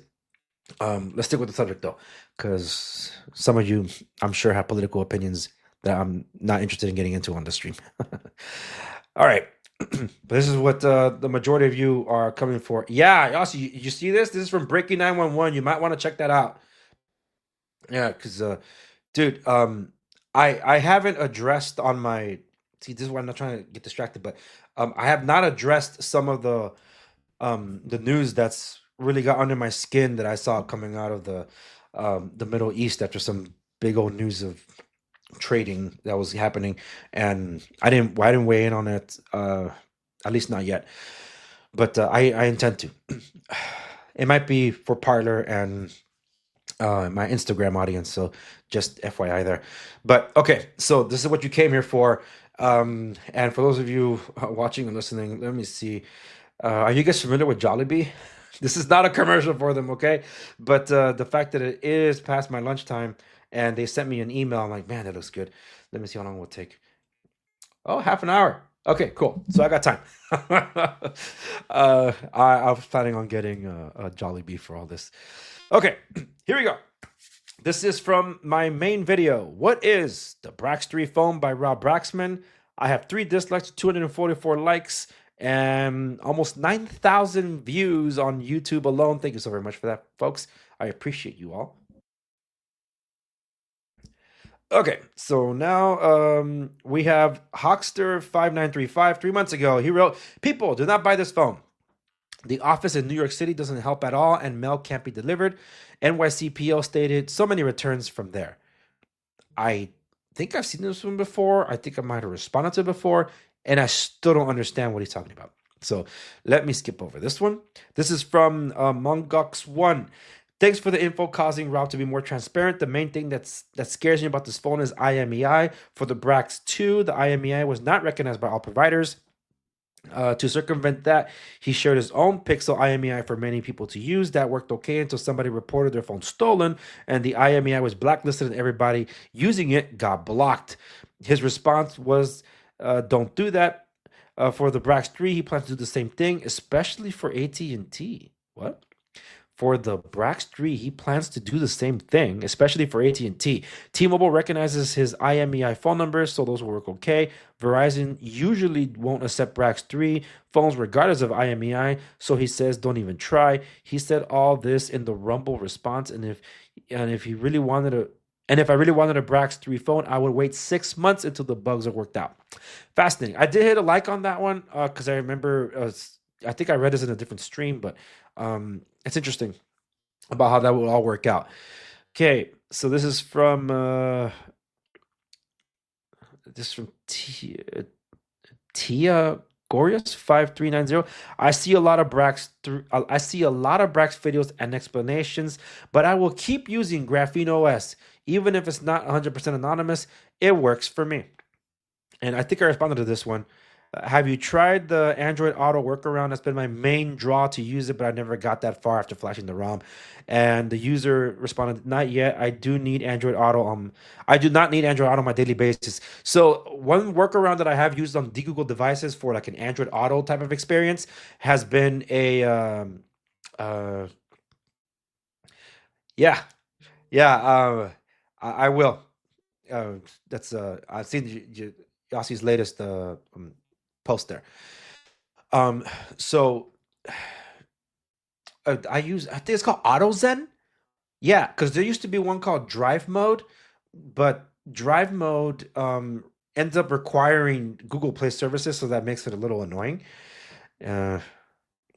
Let's stick with the subject though, because some of you, I'm sure, have political opinions that I'm not interested in getting into on the stream. All right, but this is what the majority of you are coming for. Yeah, also, you see this? This is from Breaking 911. You might want to check that out. Yeah, because dude, I haven't addressed on my. See, this is why I'm not trying to get distracted, but I have not addressed some of the news that's really got under my skin that I saw coming out of the Middle East after some big old news of trading that was happening, and I didn't weigh in on it, at least not yet. But I intend to. It might be for Parler and my Instagram audience, so just FYI there. But okay, so this is what you came here for. And for those of you watching and listening, let me see. Are you guys familiar with Jollibee? This is not a commercial for them, okay? But the fact that it is past my lunchtime and they sent me an email, I'm like, man, that looks good. Let me see how long it will take. Oh, half an hour. Okay, cool. So I got time. I was planning on getting a Jollibee for all this. Okay, here we go. This is from my main video. What is the Brax3 phone by Rob Braxman? I have 3 dislikes, 244 likes, and almost 9,000 views on YouTube alone. Thank you so very much for that, folks. I appreciate you all. Okay, so now we have Hawkster5935. 3 months ago, he wrote, people, do not buy this phone. The office in New York City doesn't help at all, and mail can't be delivered. NYCPO stated so many returns from there. I think I've seen this one before. I think I might have responded to it before, and I still don't understand what he's talking about. So let me skip over this one. This is from Mongox1. Thanks for the info causing Rob to be more transparent. The main thing that scares me about this phone is IMEI. For the Brax3, the IMEI was not recognized by all providers. To circumvent that, he shared his own Pixel IMEI for many people to use. That worked okay until somebody reported their phone stolen, and the IMEI was blacklisted, and everybody using it got blocked. His response was, "Don't do that." For the Brax3, he plans to do the same thing, especially for AT&T. What? For the Brax3, he plans to do the same thing, especially for AT&T. T-Mobile recognizes his IMEI phone numbers, so those will work okay. Verizon usually won't accept Brax3 phones regardless of IMEI, so he says don't even try. He said all this in the Rumble response, and if he really wanted a if I really wanted a Brax3 phone, I would wait 6 months until the bugs are worked out. Fascinating. I did hit a like on that one because I remember, I think I read this in a different stream, but it's interesting about how that will all work out. Okay, so this is from Tia Gorius 5390. I see a lot of Brax videos and explanations, but I will keep using Graphene OS even if it's not 100% anonymous. It works for me. And I think I responded to this one. Have you tried the Android Auto workaround? That's been my main draw to use it, but I never got that far after flashing the ROM. And the user responded, "Not yet. I do need Android Auto. I do not need Android Auto on my daily basis." So one workaround that I have used on Google devices for like an Android Auto type of experience has been yeah, I will. That's I've seen Yossi's latest post there. So I think it's called AutoZen. Yeah, because there used to be one called Drive Mode, but Drive Mode ends up requiring Google Play services, so that makes it a little annoying. Well,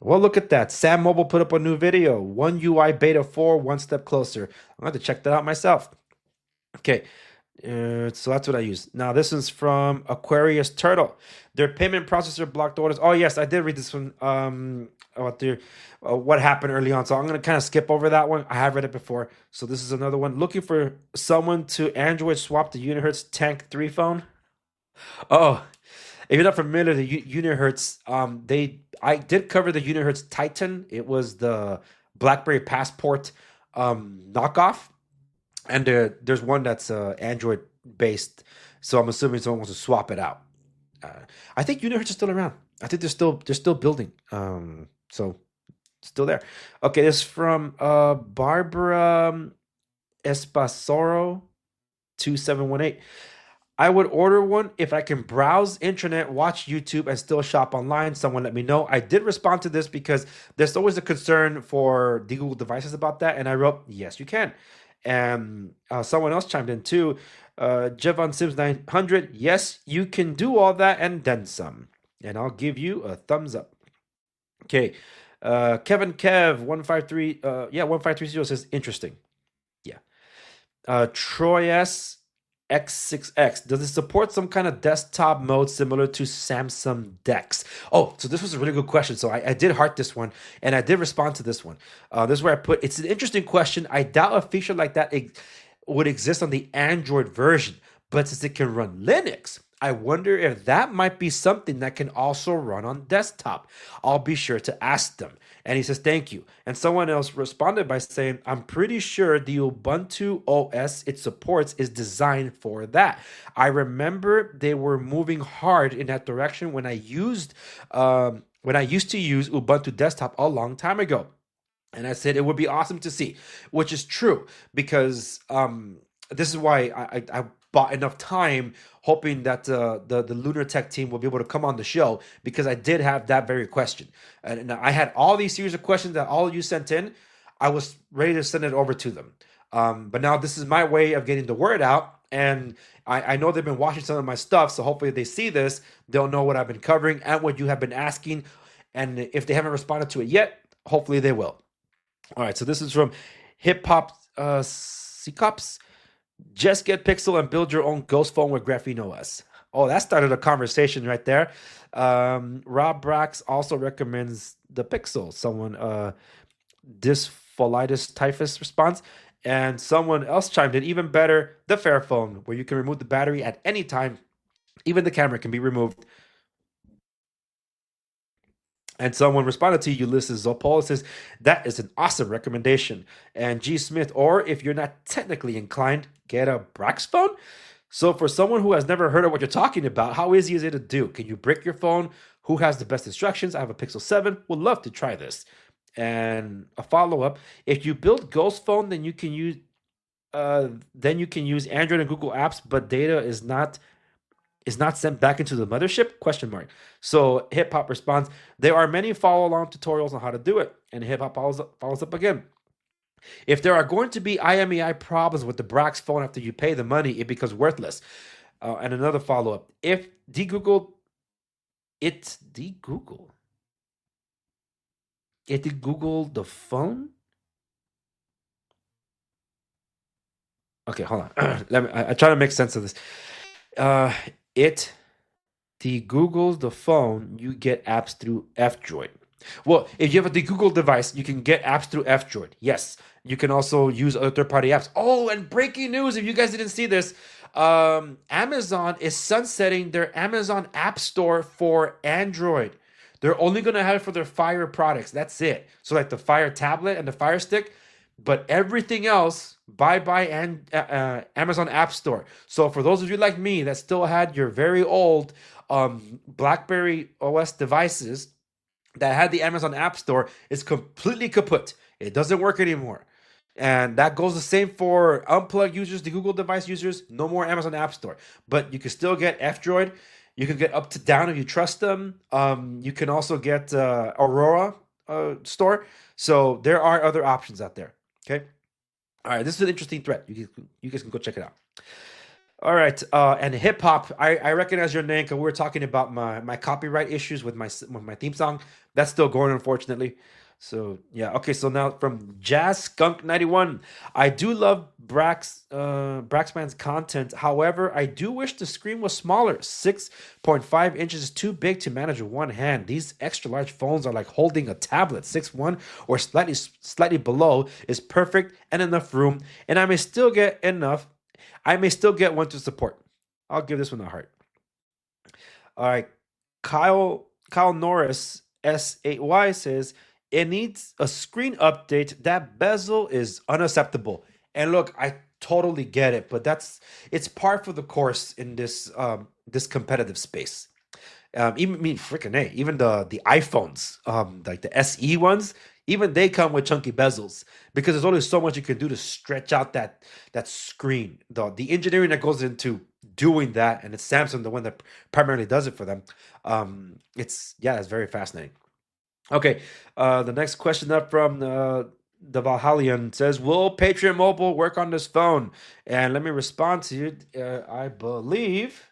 look at that. Sam Mobile put up a new video. One UI Beta 4, one step closer. I'm going to have to check that out myself. Okay. So that's what I use. Now, this is from Aquarius Turtle. Their payment processor blocked orders. Oh, yes, I did read this one about what happened early on. So I'm going to kind of skip over that one. I have read it before. So this is another one. Looking for someone to Android swap the Unihertz Tank 3 phone. Oh, if you're not familiar with the Unihertz, I did cover the Unihertz Titan. It was the BlackBerry Passport knockoff. And there's one that's Android based, so I'm assuming someone wants to swap it out. I think Unihertz is still around. I think they're still building. So still there. Okay, this is from Barbara Espasoro 2718. I would order one if I can browse internet, watch YouTube, and still shop online. Someone let me know. I did respond to this because there's always a concern for the Google devices about that, and I wrote, yes, you can. And someone else chimed in too. Jevon Sims 900. Yes, you can do all that and then some. And I'll give you a thumbs up. Okay. Kevin Kev 153. 1530 says interesting. Yeah. Troy S X6X. Does it support some kind of desktop mode similar to Samsung Dex? Oh, so this was a really good question. So I did heart this one, and I did respond to this one. This is where I put, it's an interesting question. I doubt a feature like that would exist on the Android version, but since it can run Linux, I wonder if that might be something that can also run on desktop. I'll be sure to ask them. And he says, thank you. And someone else responded by saying, I'm pretty sure the Ubuntu OS it supports is designed for that. I remember they were moving hard in that direction when I used to use Ubuntu Desktop a long time ago. And I said it would be awesome to see, which is true, because this is why I bought enough time hoping that the Lunar Tech team will be able to come on the show, because I did have that very question. And I had all these series of questions that all of you sent in. I was ready to send it over to them. But now this is my way of getting the word out. And I know they've been watching some of my stuff, so hopefully they see this. They'll know what I've been covering and what you have been asking. And if they haven't responded to it yet, hopefully they will. All right, so this is from Hip Hop C-Cops. Just get Pixel and build your own ghost phone with Graphene OS. Oh, that started a conversation right there. Rob Brax also recommends the Pixel. Someone dyspholitis typhus response. And someone else chimed in, even better, the Fairphone, where you can remove the battery at any time. Even the camera can be removed. And someone responded to Ulysses Zopol and says, that is an awesome recommendation. And G. Smith, or if you're not technically inclined, get a Brax phone. So for someone who has never heard of what you're talking about, how easy is it to do? Can you brick your phone? Who has the best instructions? I have a Pixel 7. Would love to try this. And a follow-up, if you build Ghost Phone, then you can use Android and Google apps, but data is not sent back into the mothership? Question mark. So Hip Hop responds, there are many follow-along tutorials on how to do it. And Hip Hop follows up again. If there are going to be IMEI problems with the Brax phone after you pay the money, it becomes worthless. And another follow-up. If degoogled, it degoogled. It degoogled the phone? Okay, hold on. I try to make sense of this. It degoogles the phone, you get apps through F-Droid. Well, if you have a Google device, you can get apps through F-Droid. Yes. You can also use other third-party apps. Oh, and breaking news, if you guys didn't see this, Amazon is sunsetting their Amazon App Store for Android. They're only going to have it for their Fire products. That's it. So like the Fire tablet and the Fire Stick, but everything else, bye-bye and Amazon App Store. So for those of you like me that still had your very old BlackBerry OS devices that had the Amazon App Store, is completely kaput. It doesn't work anymore. And that goes the same for unplugged users, the Google device users. No more Amazon App Store. But you can still get F-Droid. You can get up to down if you trust them. You can also get Aurora Store. So there are other options out there. Okay. All right. This is an interesting thread. You guys can go check it out. All right, and hip hop. I recognize your name because we were talking about my copyright issues with my theme song. That's still going, unfortunately. So yeah, okay. So now from Jazz Skunk 91, I do love Braxman's content. However, I do wish the screen was smaller. 6.5 inches is too big to manage with one hand. These extra large phones are like holding a tablet. 6'1" or slightly below is perfect and enough room, and I may still get one to support. I'll give this one a heart. All right. Kyle Norris S8Y says it needs a screen update. That bezel is unacceptable. And look, I totally get it, but it's par for the course in this competitive space. Even the iPhones, like the SE ones, even they come with chunky bezels because there's only so much you can do to stretch out that screen. The engineering that goes into doing that, and it's Samsung, the one that primarily does it for them. It's very fascinating. Okay, the next question up from the Valhallian says, "Will Patriot Mobile work on this phone?" And let me respond to you. I believe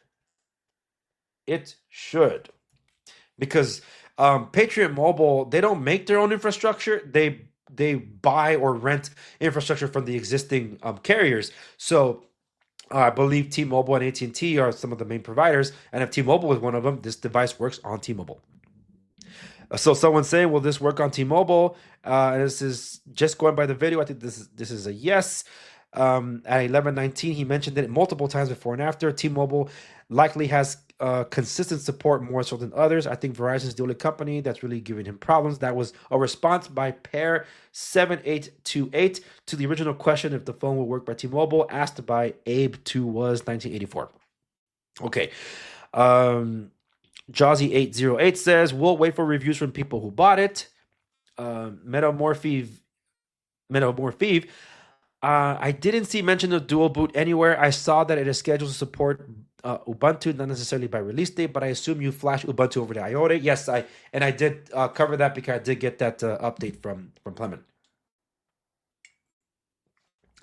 it should, because Patriot Mobile, they don't make their own infrastructure. They buy or rent infrastructure from the existing carriers. So I believe T-Mobile and AT&T are some of the main providers, and if T-Mobile is one of them, this device works on T-Mobile. So someone's saying, will this work on T-Mobile? This is just going by the video. I think this is a yes. At 11:19, he mentioned it multiple times before and after. T-Mobile likely has consistent support more so than others. I think Verizon is the only company that's really giving him problems. That was a response by Pair 7828 to the original question if the phone will work by T-Mobile, asked by Abe 2 was 1984. Okay. Jazzy808 says, we'll wait for reviews from people who bought it. Metamorphive. I didn't see mention of dual boot anywhere. I saw that it is scheduled to support Ubuntu, not necessarily by release date, but I assume you flash Ubuntu over to IOTA. Yes, I did cover that because I did get that update from Clement.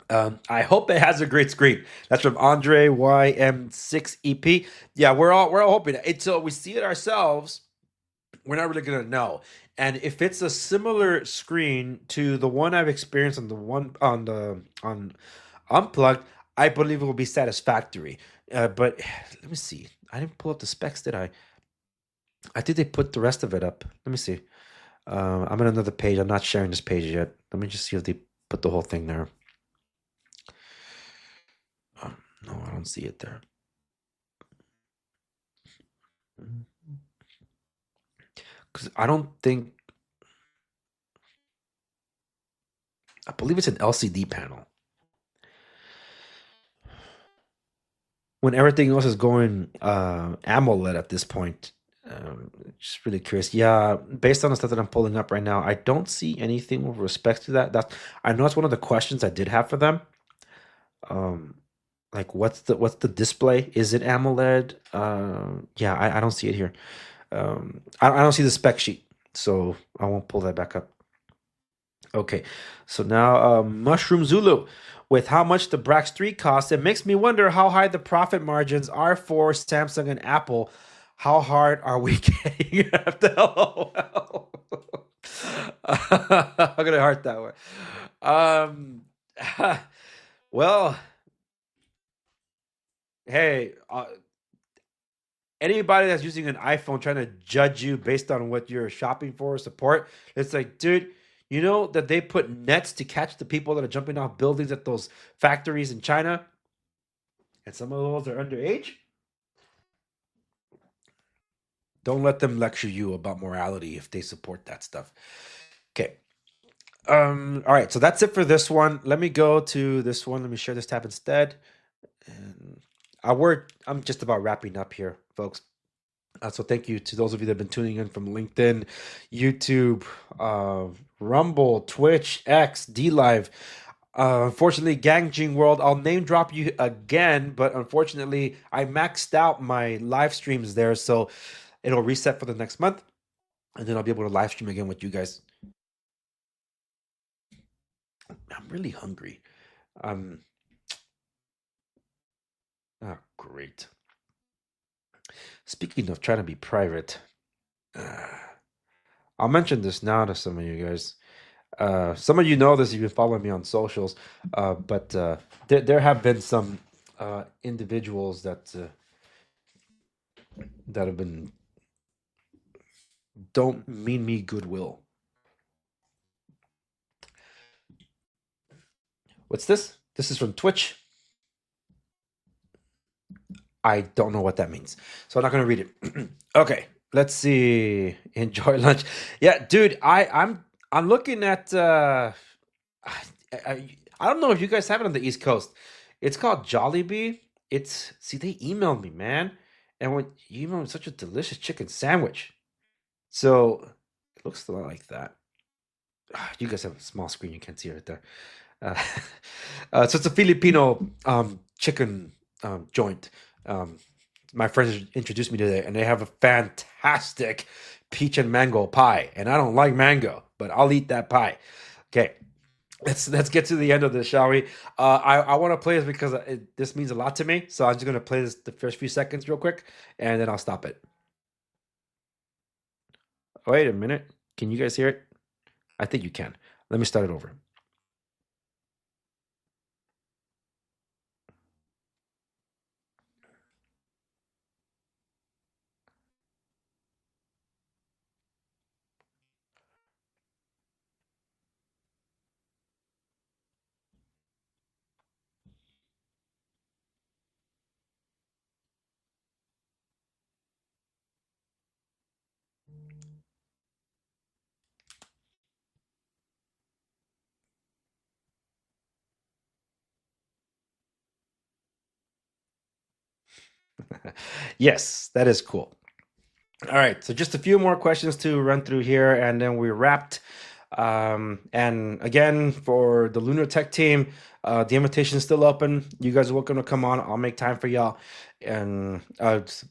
I hope it has a great screen. That's from Andre YM6EP. Yeah, we're all hoping until we see it ourselves. We're not really gonna know. And if it's a similar screen to the one I've experienced on Unplugged, I believe it will be satisfactory. But let me see. I didn't pull up the specs, did I? I think they put the rest of it up. Let me see. I'm on another page. I'm not sharing this page yet. Let me just see if they put the whole thing there. No, I don't see it there. Because I don't think. I believe it's an LCD panel. When everything else is going AMOLED at this point. Just really curious. Yeah, based on the stuff that I'm pulling up right now, I don't see anything with respect to that. I know that's one of the questions I did have for them. Like what's the display? Is it AMOLED? Yeah, I don't see it here. I don't see the spec sheet, so I won't pull that back up. Okay, so now Mushroom Zulu. With how much the Brax3 costs, it makes me wonder how high the profit margins are for Samsung and Apple. How hard are we getting after LOL? I'm gonna heart that one. Um, well, hey, anybody that's using an iPhone trying to judge you based on what you're shopping for or support, it's like, dude, you know that they put nets to catch the people that are jumping off buildings at those factories in China, and some of those are underage. Don't let them lecture you about morality if they support that stuff. Okay. All right, so that's it for this one. Let me go to this one. Let me share this tab instead. And I'm just about wrapping up here, folks. So thank you to those of you that have been tuning in from LinkedIn, YouTube, Rumble, Twitch, X, D Live. Unfortunately, Gangjing World, I'll name drop you again, but unfortunately, I maxed out my live streams there, so it'll reset for the next month, and then I'll be able to live stream again with you guys. I'm really hungry. Oh, great. Speaking of trying to be private, I'll mention this now to some of you guys. Some of you know this if you've been following me on socials, but there have been some individuals that have been don't mean me goodwill. What's this? This is from Twitch. I don't know what that means, so I'm not gonna read it. Okay, let's see. Enjoy lunch. Yeah, dude, I'm looking at. I don't know if you guys have it on the East Coast. It's called Jollibee. They emailed me, man, and when you emailed me such a delicious chicken sandwich. So it looks a lot like that. You guys have a small screen, you can't see it right there. So it's a Filipino chicken joint. My friends introduced me to it, and they have a fantastic peach and mango pie. And I don't like mango, but I'll eat that pie. Okay, let's get to the end of this, shall we? I want to play this because this means a lot to me. So I'm just gonna play this the first few seconds real quick, and then I'll stop it. Wait a minute. Can you guys hear it? I think you can. Let me start it over. Yes, that is cool. All right, so just a few more questions to run through here, and then we're wrapped. And again, for the Lunar Tech team, the invitation is still open. You guys are welcome to come on. I'll make time for y'all. And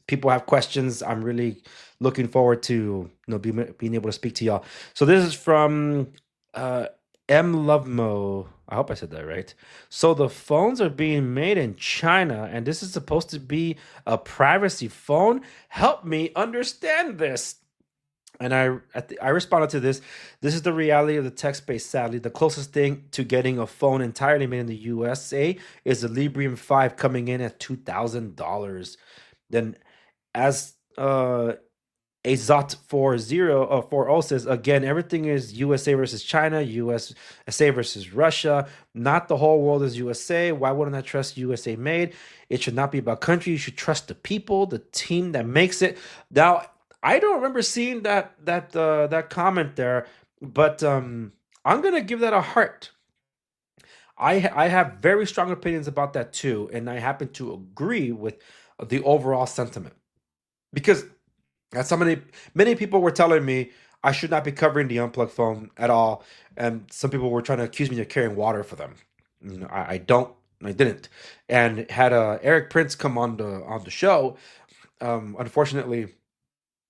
people have questions. I'm really looking forward to being able to speak to y'all. So this is from M Lovemo. I hope I said that right. So the phones are being made in China, and this is supposed to be a privacy phone. Help me understand this. And I responded to this. This is the reality of the tech space. Sadly, the closest thing to getting a phone entirely made in the USA is the Librem 5 coming in at $2,000. Then, as a Zot40 says, again, everything is USA versus China, USA versus Russia. Not the whole world is USA. Why wouldn't I trust USA made? It should not be about country. You should trust the people, the team that makes it. Now, I don't remember seeing that comment there, but I'm gonna give that a heart. I have very strong opinions about that too, and I happen to agree with the overall sentiment because as many people were telling me I should not be covering the unplugged phone at all, and some people were trying to accuse me of carrying water for them. I don't, I didn't, and had Eric Prince come on the show. Unfortunately,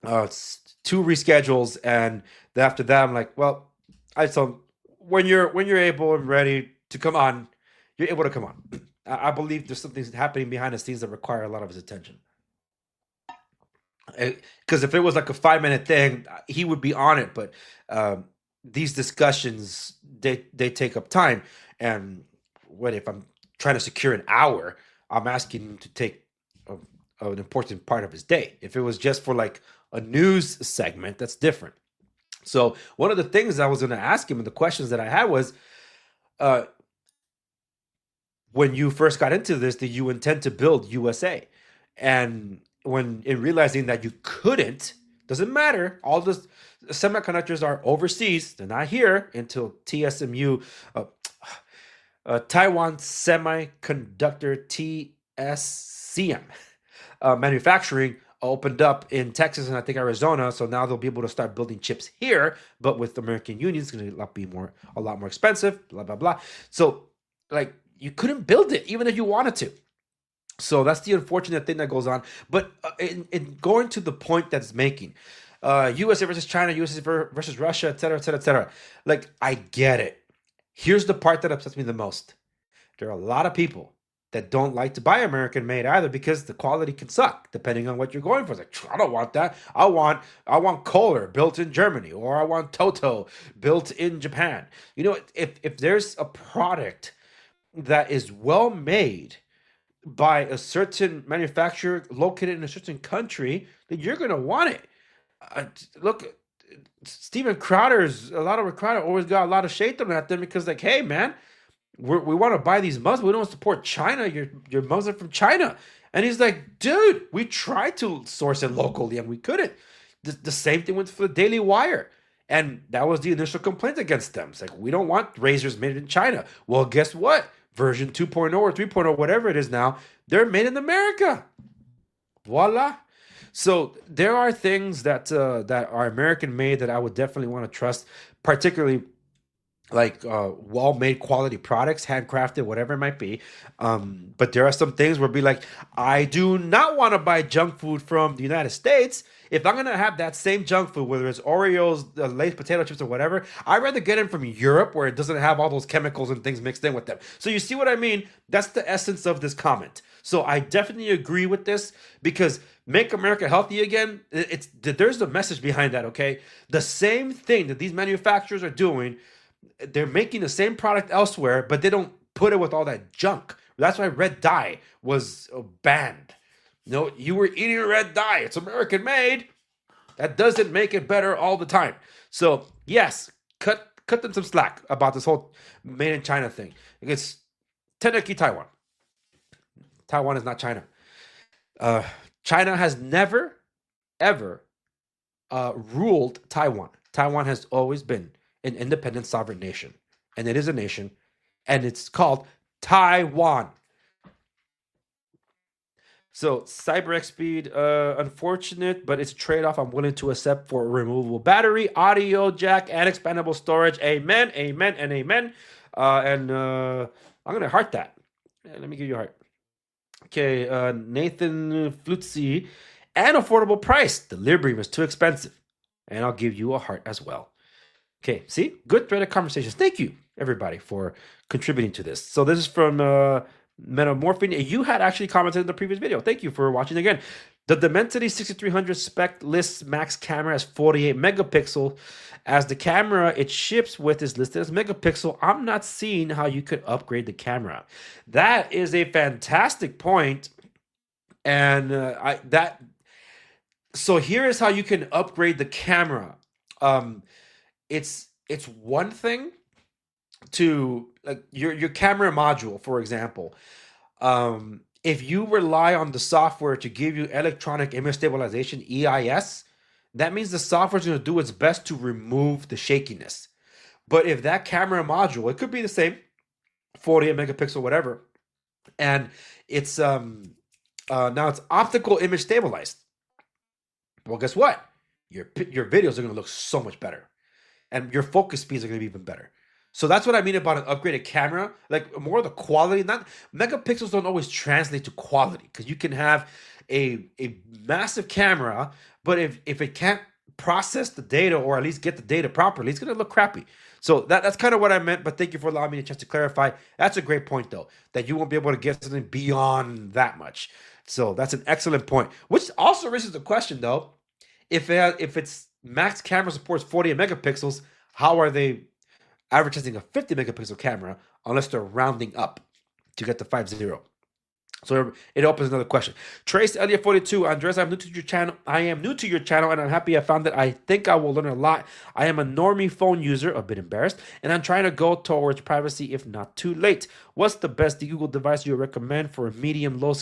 it's two reschedules, and after that, I'm like, well, I told when you're able and ready to come on, you're able to come on. I believe there's something happening behind the scenes that require a lot of his attention. Because if it was like a 5 minute thing, he would be on it. But these discussions they take up time, and what if I'm trying to secure an hour? I'm asking him to take an important part of his day. If it was just for like a news segment, that's different. So one of the things I was going to ask him, and the questions that I had was, uh, when you first got into this, did you intend to build USA? And when in realizing that you couldn't, doesn't matter. All the semiconductors are overseas; they're not here until TSMU, Taiwan Semiconductor TSCM manufacturing opened up in Texas and I think Arizona. So now they'll be able to start building chips here, but with the American Union, it's going to be a lot more expensive. Blah blah blah. So like you couldn't build it even if you wanted to. So that's the unfortunate thing that goes on. But in going to the point that's making, USA versus China, USA versus Russia, et cetera, et cetera, et cetera. Like, I get it. Here's the part that upsets me the most. There are a lot of people that don't like to buy American made either because the quality can suck depending on what you're going for. It's like, I don't want that. I want Kohler built in Germany, or I want Toto built in Japan. You know, if there's a product that is well made by a certain manufacturer located in a certain country, then you're going to want it. Look, Steven Crowder's, a lot of Crowder always got a lot of shade thrown at them because, like, hey, man, we want to buy these mugs. We don't want to support China. Your mugs are from China. And he's like, dude, we tried to source it locally and we couldn't. The same thing went for the Daily Wire. And that was the initial complaint against them. It's like, we don't want razors made in China. Well, guess what? Version 2.0 or 3.0, whatever it is now, they're made in America. Voila. So there are things that are American made that I would definitely want to trust, particularly like well-made quality products, handcrafted, whatever it might be. But there are some things where be like, I do not want to buy junk food from the United States. If I'm gonna have that same junk food, whether it's Oreos, Lay's potato chips, or whatever, I'd rather get it from Europe where it doesn't have all those chemicals and things mixed in with them. So you see what I mean? That's the essence of this comment. So I definitely agree with this because make America healthy again. There's the message behind that. Okay, the same thing that these manufacturers are doing. They're making the same product elsewhere, but they don't put it with all that junk. That's why red dye was banned. No, you were eating red dye. It's American made. That doesn't make it better all the time. So yes, cut them some slack about this whole made in China thing. Because technically Taiwan. Taiwan is not China. China has never, ever ruled Taiwan. Taiwan has always been an independent sovereign nation. And it is a nation. And it's called Taiwan. So CyberX speed, unfortunate, but it's a trade-off I'm willing to accept for a removable battery, audio jack, and expandable storage. Amen, amen, and amen. And I'm going to heart that. Let me give you a heart. Okay, Nathan Flutzy, and affordable price. The Librem is too expensive. And I'll give you a heart as well. Okay, see? Good thread of conversations. Thank you, everybody, for contributing to this. So this is from Metamorphine, you had actually commented in the previous video. Thank you for watching again. The Dimensity 6300 spec lists max camera as 48 megapixel. As the camera it ships with is listed as megapixel, I'm not seeing how you could upgrade the camera. That is a fantastic point, and so here is how you can upgrade the camera. It's one thing to like your camera module, for example. If you rely on the software to give you electronic image stabilization, EIS, that means the software is going to do its best to remove the shakiness. But if that camera module, it could be the same, 48 megapixel, whatever, and it's now it's optical image stabilized. Well, guess what? Your videos are going to look so much better, and your focus speeds are going to be even better. So that's what I mean about an upgraded camera, like more of the quality. Not megapixels don't always translate to quality, because you can have a massive camera, but if it can't process the data or at least get the data properly, it's gonna look crappy. So that's kind of what I meant. But thank you for allowing me a chance to clarify. That's a great point, though, that you won't be able to get something beyond that much. So that's an excellent point. Which also raises the question, though, if it's max camera supports 48 megapixels, how are they advertising a 50 megapixel camera unless they're rounding up to get the 50? So it opens another question. Trace Elliott 42, Andres, I'm new to your channel. I am new to your channel, and I'm happy I found it. I think I will learn a lot. I am a normie phone user, a bit embarrassed, and I'm trying to go towards privacy if not too late. What's the best Google device you recommend for a medium low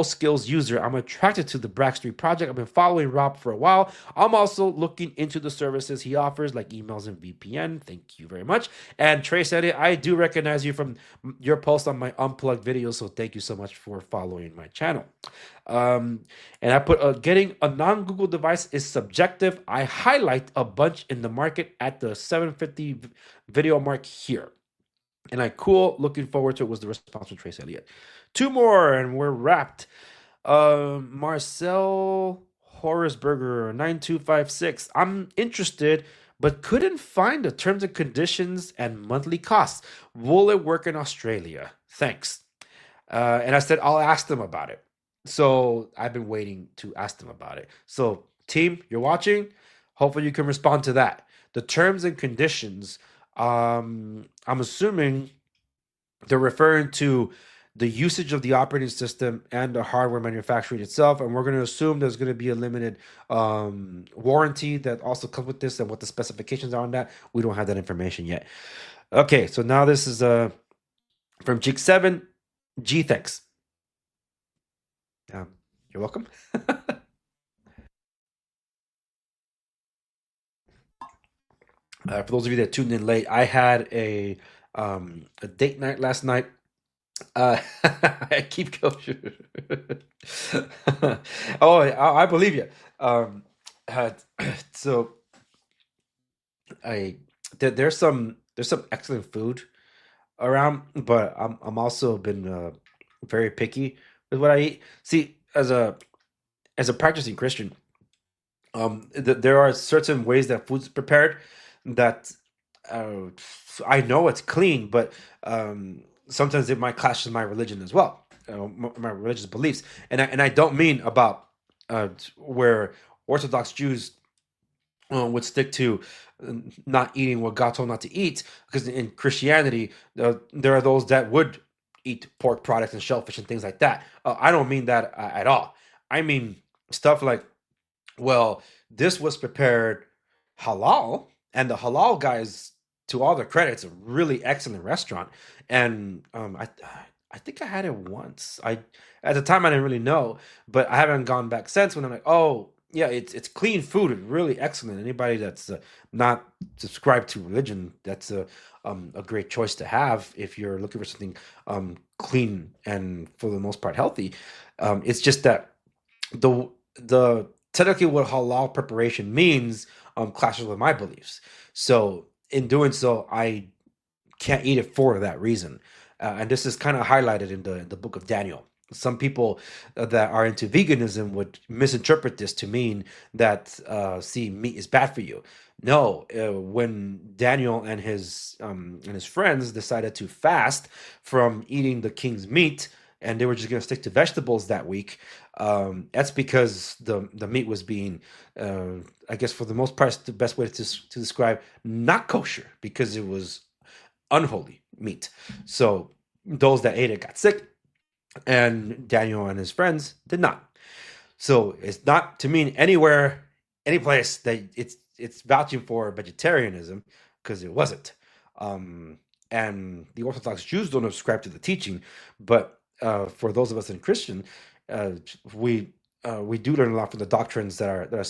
skills user? I'm attracted to the Brax3 project. I've been following Rob for a while. I'm also looking into the services he offers, like emails and VPN. Thank you very much. And Trey said it. I do recognize you from your post on my unplugged videos, so thank you so much for following my channel. And I put getting a non-Google device is subjective. I highlight a bunch in the market at the 750 video mark here. And looking forward to it, was the response from Trace Elliott. Two more and we're wrapped. Marcel Horaceberger 9256. I'm interested but couldn't find the terms and conditions and monthly costs. Will it work in Australia? Thanks. And I said I'll ask them about it. So I've been waiting to ask them about it. So team, you're watching. Hopefully you can respond to that. The terms and conditions, I'm assuming they're referring to the usage of the operating system and the hardware manufacturing itself, and we're going to assume there's going to be a limited warranty that also comes with this, and what the specifications are on that. We don't have that information yet. Okay, so now this is from Jig7. G, thanks. You're welcome. For those of you that tuned in late, I had a date night last night. I keep going. Oh, I believe you. So there's some excellent food around, but I'm also been very picky with what I eat. See, as a practicing Christian, there are certain ways that food's prepared that I know it's clean, but sometimes it might clash with my religion as well, my religious beliefs, and I don't mean about where Orthodox Jews would stick to not eating what God told not to eat, because in Christianity there are those that would eat pork products and shellfish and things like that. I don't mean that at all. I mean stuff like, well, this was prepared halal, and the halal guys, to all their credit, it's a really excellent restaurant. And I think I had it once. At the time I didn't really know, but I haven't gone back since, when I'm like, oh yeah, it's clean food and really excellent. Anybody that's not subscribed to religion, that's a great choice to have if you're looking for something clean and for the most part healthy. It's just that the technically what halal preparation means clashes with my beliefs. So in doing so, I can't eat it for that reason. And this is kind of highlighted in the book of Daniel. some people that are into veganism would misinterpret this to mean that see, meat is bad for you. No, when Daniel and his friends decided to fast from eating the king's meat, and they were just going to stick to vegetables that week, that's because the meat was being, I guess, for the most part, the best way to describe, not kosher, because it was unholy meat. So those that ate it got sick, and Daniel and his friends did not. So it's not to mean anywhere, any place that it's vouching for vegetarianism, because it wasn't. Um, and the Orthodox Jews don't subscribe to the teaching, but for those of us in Christian, uh, we do learn a lot from the doctrines that are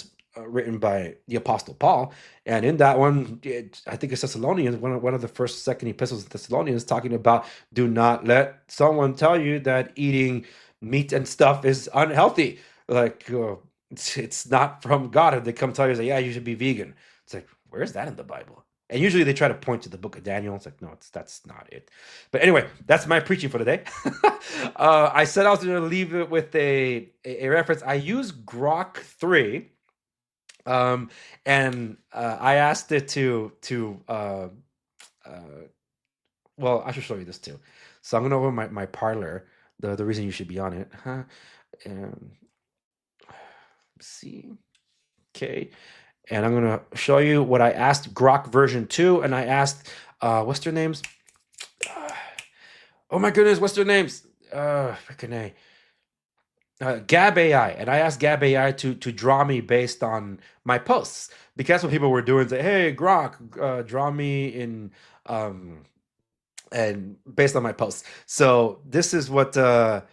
written by the Apostle Paul, and in that one, I think it's Thessalonians, one of the first, second epistles of Thessalonians, talking about do not let someone tell you that eating meat and stuff is unhealthy. Like it's not from God. If they come tell you that, yeah, you should be vegan, it's like, where's that in the Bible? And usually they try to point to the book of Daniel. It's like, no, that's not it. But anyway, that's my preaching for today. I said I was going to leave it with a reference. I use Grok 3, and I asked it uh, well, I should show you this too. So I'm going to open my Parler, the reason you should be on it. Huh? Um, see. Okay. And I'm going to show you what I asked Grok version 2. And I asked, what's their names? Oh my goodness, what's their names? Freaking A. Gab AI, and I asked Gab AI to draw me based on my posts, because that's what people were doing. Say, hey Grok, draw me in, um, and based on my posts. So this is what. So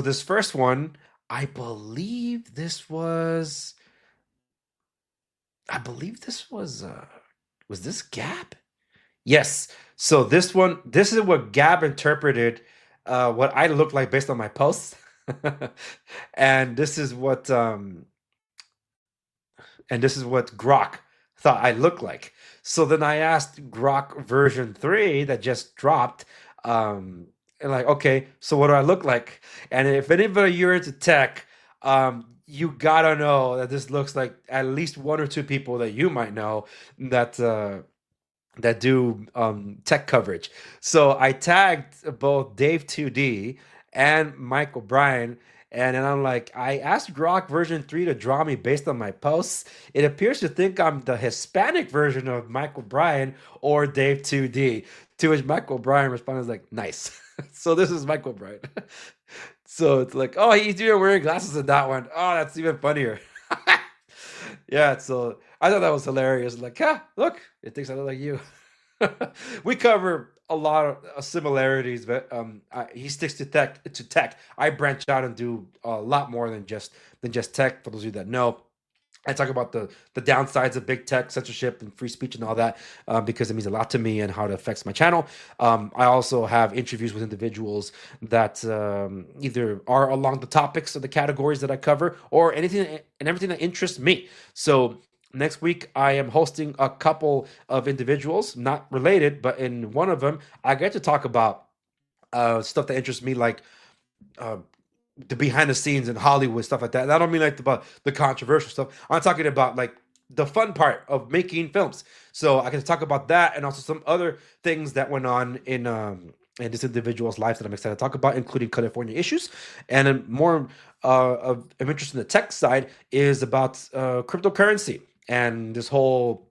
this first one, I believe this was. I believe this was. Was this Gab? Yes. So this is what Gab interpreted what I look like based on my posts. and this is what um and this is what Grok thought I looked like. So then I asked Grok version 3 that just dropped, and like, okay, so what do I look like? And if anybody you're into tech, you gotta know that this looks like at least one or two people that you might know that that do tech coverage. So I tagged both Dave 2D and Mike O'Brien. And then I'm like, I asked Grok version 3 to draw me based on my posts. It appears to think I'm the Hispanic version of Mike O'Brien or Dave 2D. To which Mike O'Brien responded like, nice. So this is Mike O'Brien. So it's like, oh, he's even wearing glasses in that one. Oh, that's even funnier. Yeah, so I thought that was hilarious. Like, look, it thinks I look like you. We cover a lot of similarities, but he sticks to tech. To tech, I branch out and do a lot more than just tech. For those of you that know, I talk about the downsides of big tech, censorship, and free speech, and all that, because it means a lot to me and how it affects my channel. I also have interviews with individuals that either are along the topics of the categories that I cover, or anything and everything that interests me. So next week, I am hosting a couple of individuals, not related, but in one of them, I get to talk about stuff that interests me, like uh, the behind the scenes in Hollywood, stuff like that. And I don't mean like the controversial stuff. I'm talking about like the fun part of making films. So I can talk about that, and also some other things that went on in this individual's life that I'm excited to talk about, including California issues. And then more of interest in the tech side is about cryptocurrency and this whole,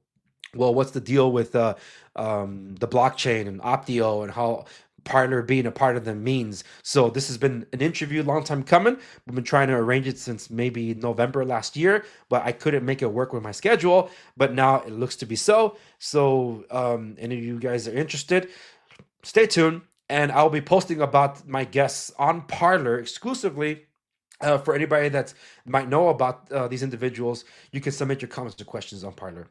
well, what's the deal with the blockchain and Optio, and how Parler being a part of them means. So this has been an interview, long time coming. We've been trying to arrange it since maybe November last year, but I couldn't make it work with my schedule. But now it looks to be so. So any of you guys are interested, stay tuned, and I'll be posting about my guests on Parler exclusively. For anybody that might know about these individuals, you can submit your comments or questions on Parler.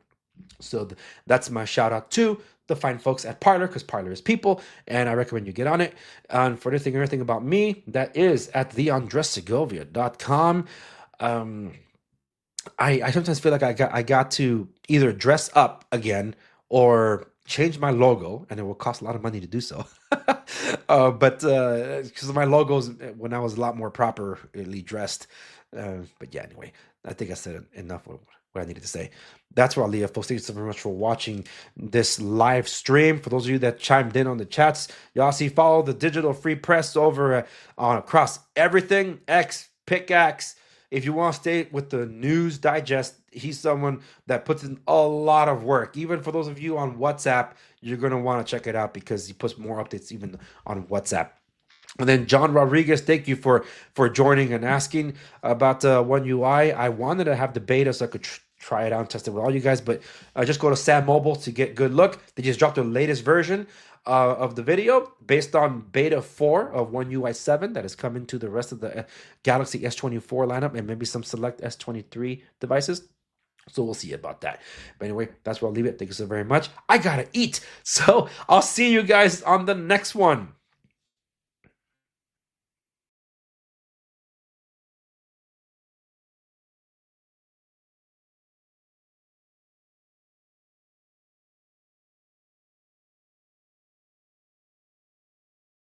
So that's my shout out to the fine folks at Parler, because Parler is people, and I recommend you get on it. And for anything or anything about me, that is at theandresegovia.com. I sometimes feel like I got to either dress up again or change my logo, and it will cost a lot of money to do so. But because my logos when I was a lot more properly dressed. But yeah, anyway, I think I said enough of what I needed to say. That's where I'll leave it, folks. Thank you so very much for watching this live stream. For those of you that chimed in on the chats, y'all see, follow the Digital Free Press over on across everything. X, Pickaxe. If you want to stay with the news digest, he's someone that puts in a lot of work. Even for those of you on WhatsApp, you're going to want to check it out because he puts more updates even on WhatsApp. And then John Rodriguez, thank you for joining and asking about One UI. I wanted to have the beta so I could try it out and test it with all you guys, but just go to Sam Mobile to get good look. They just dropped the latest version of the video based on beta 4 of One UI 7 that is coming to the rest of the Galaxy S24 lineup and maybe some select S23 devices. So we'll see about that. But anyway, that's where I'll leave it. Thank you so very much. I gotta eat. So I'll see you guys on the next one.